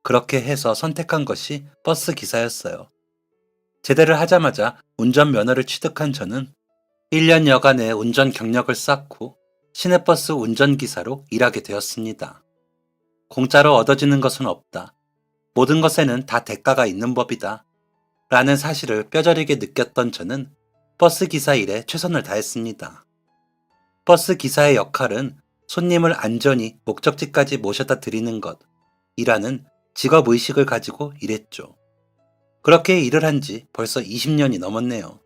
S1: 그렇게 해서 선택한 것이 버스 기사였어요. 제대를 하자마자 운전면허를 취득한 저는 1년 여간의 운전 경력을 쌓고 시내버스 운전기사로 일하게 되었습니다. 공짜로 얻어지는 것은 없다. 모든 것에는 다 대가가 있는 법이다. 라는 사실을 뼈저리게 느꼈던 저는 버스 기사 일에 최선을 다했습니다. 버스 기사의 역할은 손님을 안전히 목적지까지 모셔다 드리는 것이라는 직업의식을 가지고 일했죠. 그렇게 일을 한 지 벌써 20년이 넘었네요.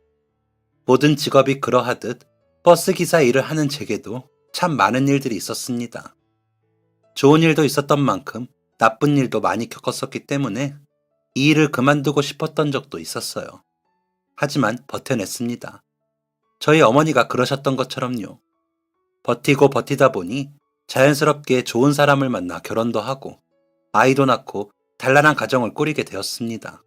S1: 모든 직업이 그러하듯 버스 기사 일을 하는 제게도 참 많은 일들이 있었습니다. 좋은 일도 있었던 만큼 나쁜 일도 많이 겪었었기 때문에 이 일을 그만두고 싶었던 적도 있었어요. 하지만 버텨냈습니다. 저희 어머니가 그러셨던 것처럼요. 버티고 버티다 보니 자연스럽게 좋은 사람을 만나 결혼도 하고 아이도 낳고 단란한 가정을 꾸리게 되었습니다.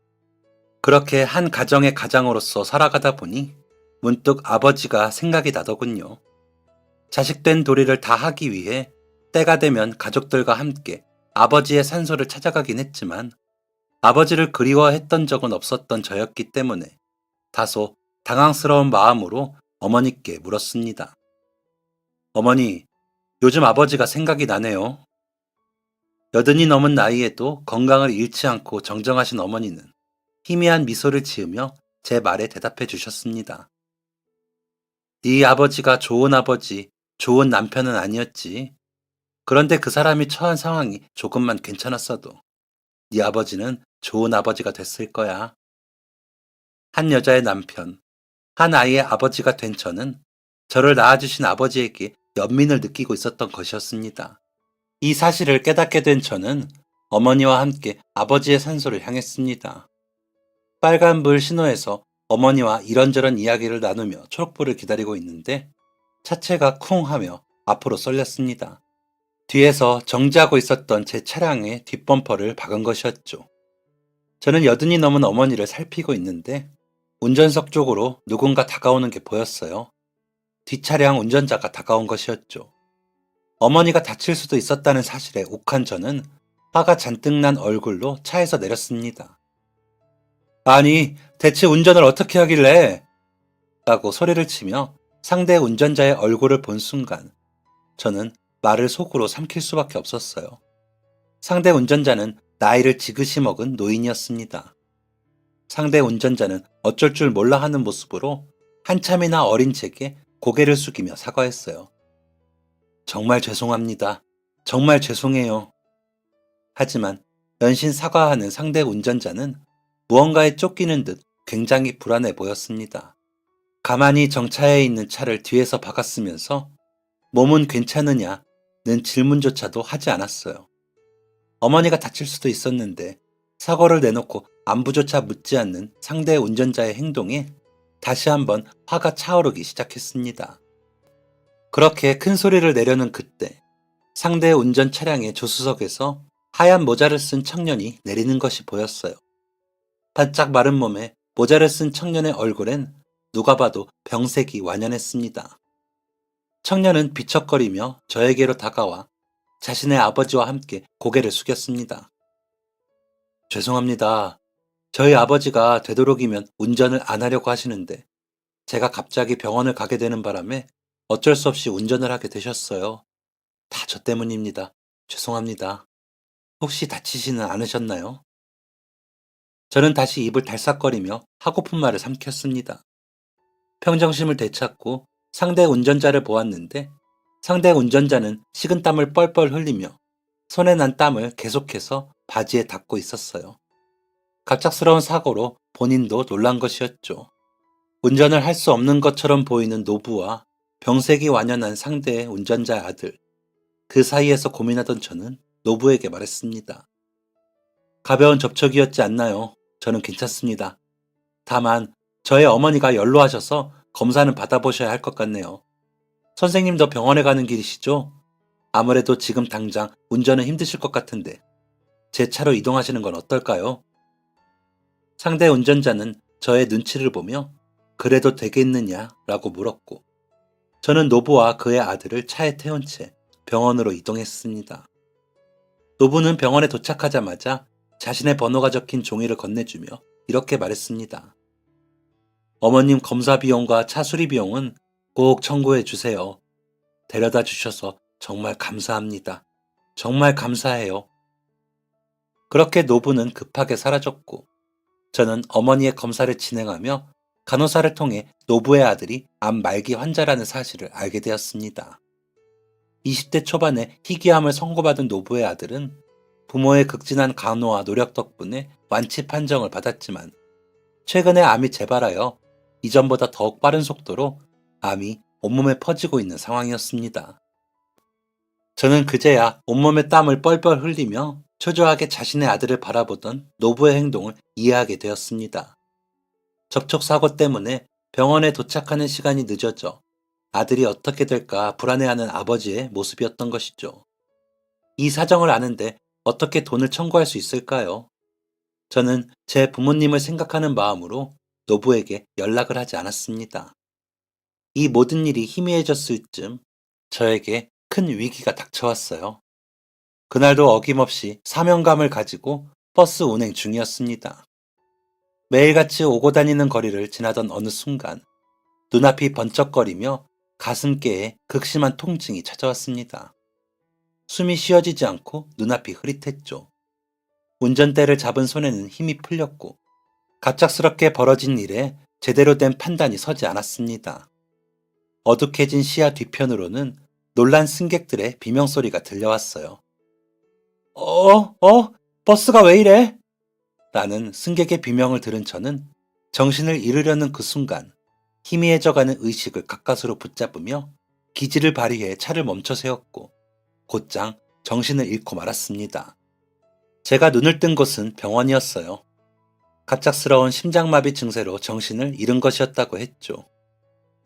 S1: 그렇게 한 가정의 가장으로서 살아가다 보니 문득 아버지가 생각이 나더군요. 자식된 도리를 다 하기 위해 때가 되면 가족들과 함께 아버지의 산소를 찾아가긴 했지만 아버지를 그리워했던 적은 없었던 저였기 때문에 다소 당황스러운 마음으로 어머니께 물었습니다. 어머니, 요즘 아버지가 생각이 나네요. 80이 넘은 나이에도 건강을 잃지 않고 정정하신 어머니는 희미한 미소를 지으며 제 말에 대답해 주셨습니다. 네 아버지가 좋은 아버지, 좋은 남편은 아니었지. 그런데 그 사람이 처한 상황이 조금만 괜찮았어도 네 아버지는 좋은 아버지가 됐을 거야. 한 여자의 남편, 한 아이의 아버지가 된 저는 저를 낳아주신 아버지에게 연민을 느끼고 있었던 것이었습니다. 이 사실을 깨닫게 된 저는 어머니와 함께 아버지의 산소를 향했습니다. 빨간불 신호에서 어머니와 이런저런 이야기를 나누며 초록불을 기다리고 있는데 차체가 쿵 하며 앞으로 쏠렸습니다. 뒤에서 정지하고 있었던 제 차량의 뒷범퍼를 박은 것이었죠. 저는 80이 넘은 어머니를 살피고 있는데 운전석 쪽으로 누군가 다가오는 게 보였어요. 뒷차량 운전자가 다가온 것이었죠. 어머니가 다칠 수도 있었다는 사실에 욱한 저는 화가 잔뜩 난 얼굴로 차에서 내렸습니다. 아니, 대체 운전을 어떻게 하길래? 라고 소리를 치며 상대 운전자의 얼굴을 본 순간 저는 말을 속으로 삼킬 수밖에 없었어요. 상대 운전자는 나이를 지그시 먹은 노인이었습니다. 상대 운전자는 어쩔 줄 몰라 하는 모습으로 한참이나 어린 제게 고개를 숙이며 사과했어요. 정말 죄송합니다. 정말 죄송해요. 하지만 연신 사과하는 상대 운전자는 무언가에 쫓기는 듯 굉장히 불안해 보였습니다. 가만히 정차해 있는 차를 뒤에서 박았으면서 몸은 괜찮으냐는 질문조차도 하지 않았어요. 어머니가 다칠 수도 있었는데 사고를 내놓고 안부조차 묻지 않는 상대 운전자의 행동에 다시 한번 화가 차오르기 시작했습니다. 그렇게 큰 소리를 내려는 그때 상대 운전 차량의 조수석에서 하얀 모자를 쓴 청년이 내리는 것이 보였어요. 바짝 마른 몸에 모자를 쓴 청년의 얼굴엔 누가 봐도 병색이 완연했습니다. 청년은 비척거리며 저에게로 다가와 자신의 아버지와 함께 고개를 숙였습니다. 죄송합니다. 저희 아버지가 되도록이면 운전을 안 하려고 하시는데 제가 갑자기 병원을 가게 되는 바람에 어쩔 수 없이 운전을 하게 되셨어요. 다 저 때문입니다. 죄송합니다. 혹시 다치지는 않으셨나요? 저는 다시 입을 달싹거리며 하고픈 말을 삼켰습니다. 평정심을 되찾고 상대 운전자를 보았는데 상대 운전자는 식은땀을 뻘뻘 흘리며 손에 난 땀을 계속해서 바지에 닦고 있었어요. 갑작스러운 사고로 본인도 놀란 것이었죠. 운전을 할 수 없는 것처럼 보이는 노부와 병색이 완연한 상대의 운전자의 아들. 그 사이에서 고민하던 저는 노부에게 말했습니다. 가벼운 접촉이었지 않나요? 저는 괜찮습니다. 다만 저의 어머니가 연로하셔서 검사는 받아보셔야 할 것 같네요. 선생님도 병원에 가는 길이시죠? 아무래도 지금 당장 운전은 힘드실 것 같은데 제 차로 이동하시는 건 어떨까요? 상대 운전자는 저의 눈치를 보며 그래도 되겠느냐라고 물었고 저는 노부와 그의 아들을 차에 태운 채 병원으로 이동했습니다. 노부는 병원에 도착하자마자 자신의 번호가 적힌 종이를 건네주며 이렇게 말했습니다. 어머님 검사 비용과 차 수리 비용은 꼭 청구해 주세요. 데려다 주셔서 정말 감사합니다. 정말 감사해요. 그렇게 노부는 급하게 사라졌고 저는 어머니의 검사를 진행하며 간호사를 통해 노부의 아들이 암 말기 환자라는 사실을 알게 되었습니다. 20대 초반에 희귀암을 선고받은 노부의 아들은 부모의 극진한 간호와 노력 덕분에 완치 판정을 받았지만 최근에 암이 재발하여 이전보다 더욱 빠른 속도로 암이 온몸에 퍼지고 있는 상황이었습니다. 저는 그제야 온몸에 땀을 뻘뻘 흘리며 초조하게 자신의 아들을 바라보던 노부의 행동을 이해하게 되었습니다. 접촉사고 때문에 병원에 도착하는 시간이 늦어져 아들이 어떻게 될까 불안해하는 아버지의 모습이었던 것이죠. 이 사정을 아는데 어떻게 돈을 청구할 수 있을까요? 저는 제 부모님을 생각하는 마음으로 노부에게 연락을 하지 않았습니다. 이 모든 일이 희미해졌을 즈음 저에게 큰 위기가 닥쳐왔어요. 그날도 어김없이 사명감을 가지고 버스 운행 중이었습니다. 매일같이 오고 다니는 거리를 지나던 어느 순간 눈앞이 번쩍거리며 가슴께에 극심한 통증이 찾아왔습니다. 숨이 쉬어지지 않고 눈앞이 흐릿했죠. 운전대를 잡은 손에는 힘이 풀렸고 갑작스럽게 벌어진 일에 제대로 된 판단이 서지 않았습니다. 어둑해진 시야 뒤편으로는 놀란 승객들의 비명소리가 들려왔어요. 버스가 왜 이래? 라는 승객의 비명을 들은 저는 정신을 잃으려는 그 순간 희미해져가는 의식을 가까스로 붙잡으며 기지를 발휘해 차를 멈춰 세웠고 곧장 정신을 잃고 말았습니다. 제가 눈을 뜬 곳은 병원이었어요. 갑작스러운 심장마비 증세로 정신을 잃은 것이었다고 했죠.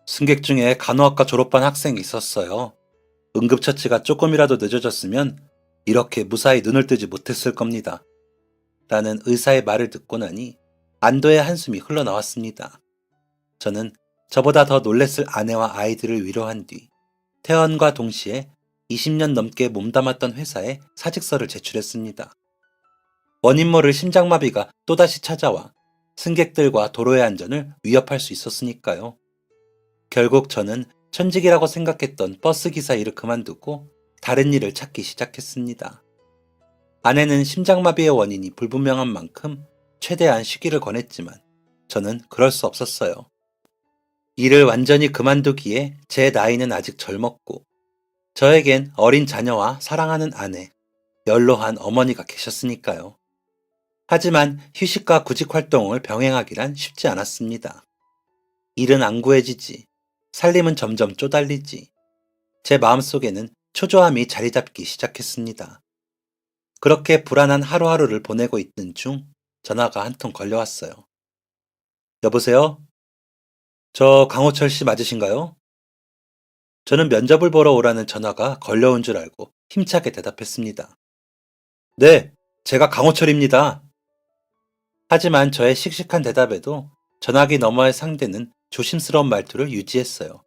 S1: 승객 중에 간호학과 졸업한 학생이 있었어요. 응급처치가 조금이라도 늦어졌으면 이렇게 무사히 눈을 뜨지 못했을 겁니다. 라는 의사의 말을 듣고 나니 안도의 한숨이 흘러나왔습니다. 저는 저보다 더 놀랬을 아내와 아이들을 위로한 뒤 퇴원과 동시에 20년 넘게 몸담았던 회사에 사직서를 제출했습니다. 원인 모를 심장마비가 또다시 찾아와 승객들과 도로의 안전을 위협할 수 있었으니까요. 결국 저는 천직이라고 생각했던 버스기사 일을 그만두고 다른 일을 찾기 시작했습니다. 아내는 심장마비의 원인이 불분명한 만큼 최대한 쉬기를 권했지만 저는 그럴 수 없었어요. 일을 완전히 그만두기에 제 나이는 아직 젊었고 저에겐 어린 자녀와 사랑하는 아내, 연로한 어머니가 계셨으니까요. 하지만 휴식과 구직 활동을 병행하기란 쉽지 않았습니다. 일은 안 구해지지, 살림은 점점 쪼달리지, 제 마음속에는 초조함이 자리 잡기 시작했습니다. 그렇게 불안한 하루하루를 보내고 있던 중 전화가 한 통 걸려왔어요. 여보세요? 저 강호철 씨 맞으신가요? 저는 면접을 보러 오라는 전화가 걸려온 줄 알고 힘차게 대답했습니다. 네, 제가 강호철입니다. 하지만 저의 씩씩한 대답에도 전화기 너머의 상대는 조심스러운 말투를 유지했어요.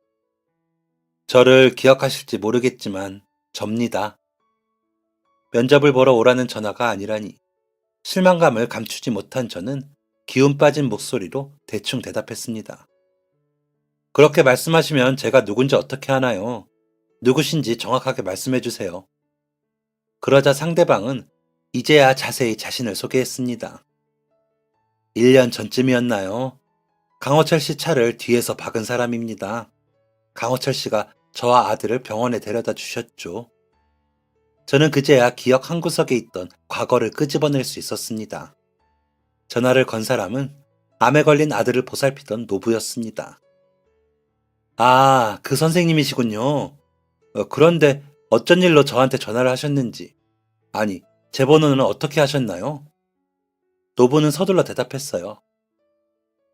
S1: 저를 기억하실지 모르겠지만 접니다. 면접을 보러 오라는 전화가 아니라니 실망감을 감추지 못한 저는 기운 빠진 목소리로 대충 대답했습니다. 그렇게 말씀하시면 제가 누군지 어떻게 하나요? 누구신지 정확하게 말씀해 주세요. 그러자 상대방은 이제야 자세히 자신을 소개했습니다. 1년 전쯤이었나요? 강호철 씨 차를 뒤에서 박은 사람입니다. 강호철 씨가 저와 아들을 병원에 데려다 주셨죠. 저는 그제야 기억 한 구석에 있던 과거를 끄집어낼 수 있었습니다. 전화를 건 사람은 암에 걸린 아들을 보살피던 노부였습니다. 아, 그 선생님이시군요. 그런데 어쩐 일로 저한테 전화를 하셨는지, 아니, 제 번호는 어떻게 하셨나요? 노부는 서둘러 대답했어요.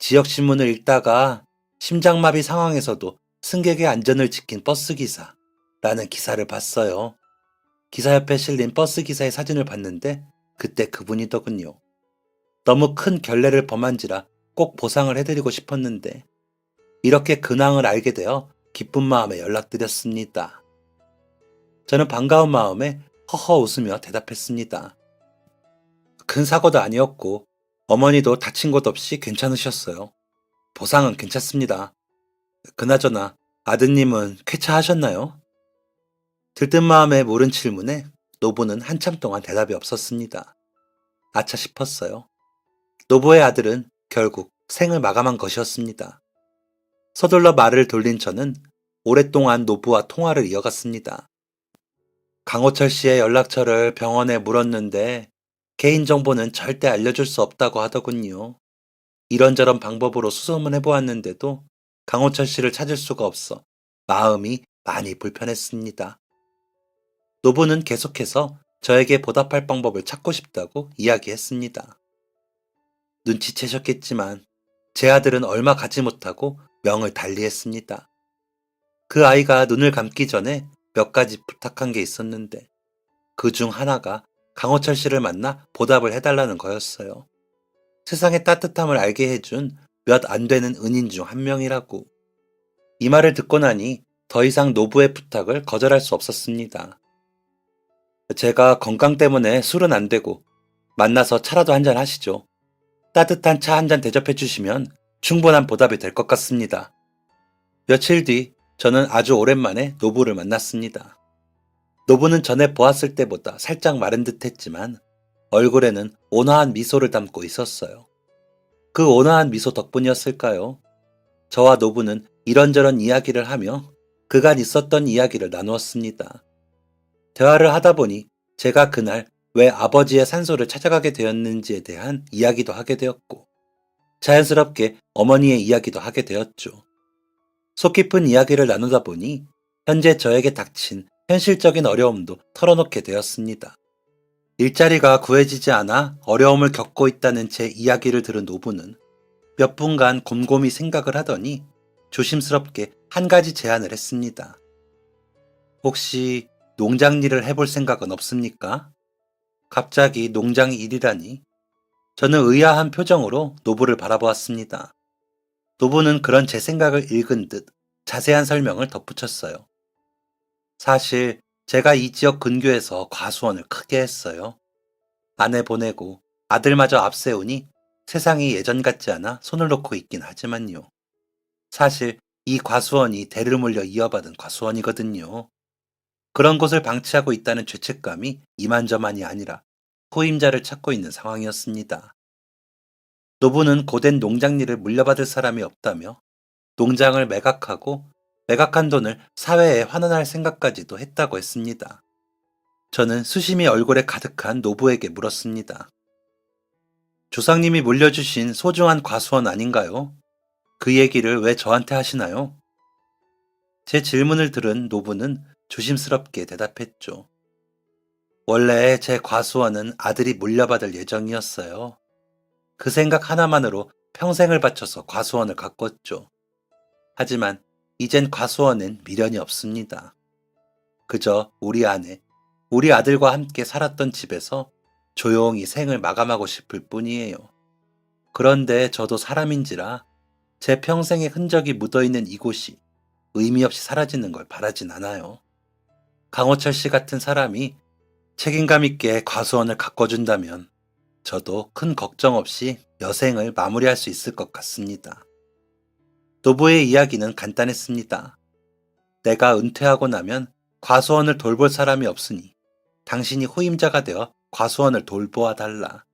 S1: 지역신문을 읽다가 심장마비 상황에서도 승객의 안전을 지킨 버스기사라는 기사를 봤어요. 기사 옆에 실린 버스기사의 사진을 봤는데 그때 그분이더군요. 너무 큰 결례를 범한지라 꼭 보상을 해드리고 싶었는데 이렇게 근황을 알게 되어 기쁜 마음에 연락드렸습니다. 저는 반가운 마음에 허허 웃으며 대답했습니다. 큰 사고도 아니었고 어머니도 다친 곳 없이 괜찮으셨어요. 보상은 괜찮습니다. 그나저나 아드님은 쾌차하셨나요? 들뜬 마음에 물은 질문에 노부는 한참 동안 대답이 없었습니다. 아차 싶었어요. 노부의 아들은 결국 생을 마감한 것이었습니다. 서둘러 말을 돌린 저는 오랫동안 노부와 통화를 이어갔습니다. 강호철 씨의 연락처를 병원에 물었는데 개인정보는 절대 알려줄 수 없다고 하더군요. 이런저런 방법으로 수소문 해보았는데도 강호철 씨를 찾을 수가 없어 마음이 많이 불편했습니다. 노부는 계속해서 저에게 보답할 방법을 찾고 싶다고 이야기했습니다. 눈치채셨겠지만 제 아들은 얼마 가지 못하고 명을 달리했습니다. 그 아이가 눈을 감기 전에 몇 가지 부탁한 게 있었는데 그 중 하나가 강호철 씨를 만나 보답을 해달라는 거였어요. 세상의 따뜻함을 알게 해준 몇 안 되는 은인 중 한 명이라고. 이 말을 듣고 나니 더 이상 노부의 부탁을 거절할 수 없었습니다. 제가 건강 때문에 술은 안 되고 만나서 차라도 한잔 하시죠. 따뜻한 차 한 잔 대접해 주시면 충분한 보답이 될 것 같습니다. 며칠 뒤 저는 아주 오랜만에 노부를 만났습니다. 노부는 전에 보았을 때보다 살짝 마른 듯 했지만 얼굴에는 온화한 미소를 담고 있었어요. 그 온화한 미소 덕분이었을까요? 저와 노부는 이런저런 이야기를 하며 그간 있었던 이야기를 나누었습니다. 대화를 하다 보니 제가 그날 왜 아버지의 산소를 찾아가게 되었는지에 대한 이야기도 하게 되었고 자연스럽게 어머니의 이야기도 하게 되었죠. 속 깊은 이야기를 나누다 보니 현재 저에게 닥친 현실적인 어려움도 털어놓게 되었습니다. 일자리가 구해지지 않아 어려움을 겪고 있다는 제 이야기를 들은 노부는 몇 분간 곰곰이 생각을 하더니 조심스럽게 한 가지 제안을 했습니다. 혹시 농장 일을 해볼 생각은 없습니까? 갑자기 농장 일이라니. 저는 의아한 표정으로 노부를 바라보았습니다. 노부는 그런 제 생각을 읽은 듯 자세한 설명을 덧붙였어요. 사실 제가 이 지역 근교에서 과수원을 크게 했어요. 아내 보내고 아들마저 앞세우니 세상이 예전 같지 않아 손을 놓고 있긴 하지만요. 사실 이 과수원이 대를 물려 이어받은 과수원이거든요. 그런 곳을 방치하고 있다는 죄책감이 이만저만이 아니라 후임자를 찾고 있는 상황이었습니다. 노부는 고된 농장 일을 물려받을 사람이 없다며 농장을 매각하고 매각한 돈을 사회에 환원할 생각까지도 했다고 했습니다. 저는 수심이 얼굴에 가득한 노부에게 물었습니다. 조상님이 물려주신 소중한 과수원 아닌가요? 그 얘기를 왜 저한테 하시나요? 제 질문을 들은 노부는 조심스럽게 대답했죠. 원래 제 과수원은 아들이 물려받을 예정이었어요. 그 생각 하나만으로 평생을 바쳐서 과수원을 가꿨죠. 하지만 이젠 과수원엔 미련이 없습니다. 그저 우리 아내, 우리 아들과 함께 살았던 집에서 조용히 생을 마감하고 싶을 뿐이에요. 그런데 저도 사람인지라 제 평생의 흔적이 묻어있는 이곳이 의미 없이 사라지는 걸 바라진 않아요. 강호철 씨 같은 사람이 책임감 있게 과수원을 가꿔준다면 저도 큰 걱정 없이 여생을 마무리할 수 있을 것 같습니다. 노부의 이야기는 간단했습니다. 내가 은퇴하고 나면 과수원을 돌볼 사람이 없으니 당신이 후임자가 되어 과수원을 돌보아 달라.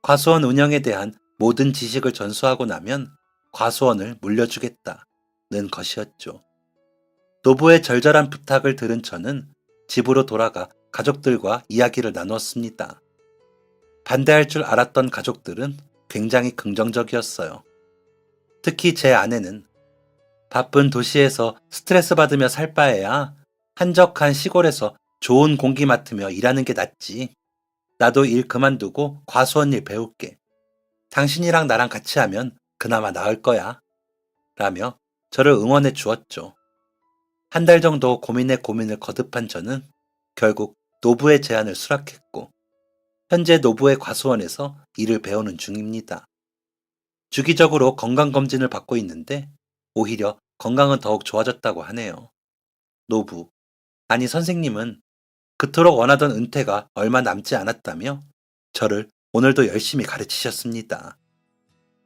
S1: 과수원 운영에 대한 모든 지식을 전수하고 나면 과수원을 물려주겠다는 것이었죠. 노부의 절절한 부탁을 들은 저는 집으로 돌아가 가족들과 이야기를 나누었습니다. 반대할 줄 알았던 가족들은 굉장히 긍정적이었어요. 특히 제 아내는 바쁜 도시에서 스트레스 받으며 살 바에야 한적한 시골에서 좋은 공기 맡으며 일하는 게 낫지. 나도 일 그만두고 과수원 일 배울게. 당신이랑 나랑 같이 하면 그나마 나을 거야. 라며 저를 응원해 주었죠. 한 달 정도 고민에 고민을 거듭한 저는 결국 노부의 제안을 수락했고, 현재 노부의 과수원에서 일을 배우는 중입니다. 주기적으로 건강검진을 받고 있는데 오히려 건강은 더욱 좋아졌다고 하네요. 노부, 아니 선생님은 그토록 원하던 은퇴가 얼마 남지 않았다며 저를 오늘도 열심히 가르치셨습니다.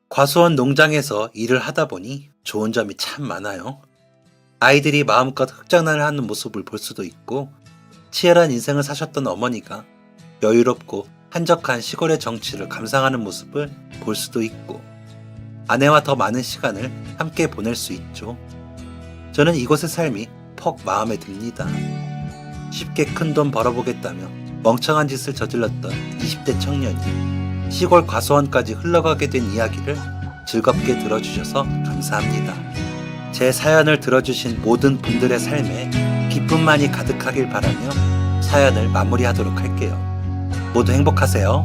S1: 과수원 농장에서 일을 하다 보니 좋은 점이 참 많아요. 아이들이 마음껏 흙장난을 하는 모습을 볼 수도 있고, 치열한 인생을 사셨던 어머니가 여유롭고 한적한 시골의 정취를 감상하는 모습을 볼 수도 있고, 아내와 더 많은 시간을 함께 보낼 수 있죠. 저는 이곳의 삶이 퍽 마음에 듭니다. 쉽게 큰 돈 벌어보겠다며 멍청한 짓을 저질렀던 20대 청년이 시골 과수원까지 흘러가게 된 이야기를 즐겁게 들어주셔서 감사합니다. 제 사연을 들어주신 모든 분들의 삶에 기쁨만이 가득하길 바라며 사연을 마무리하도록 할게요. 모두 행복하세요.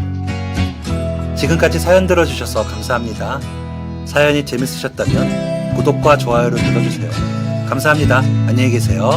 S1: 지금까지 사연 들어주셔서 감사합니다. 사연이 재밌으셨다면 구독과 좋아요를 눌러주세요. 감사합니다. 안녕히 계세요.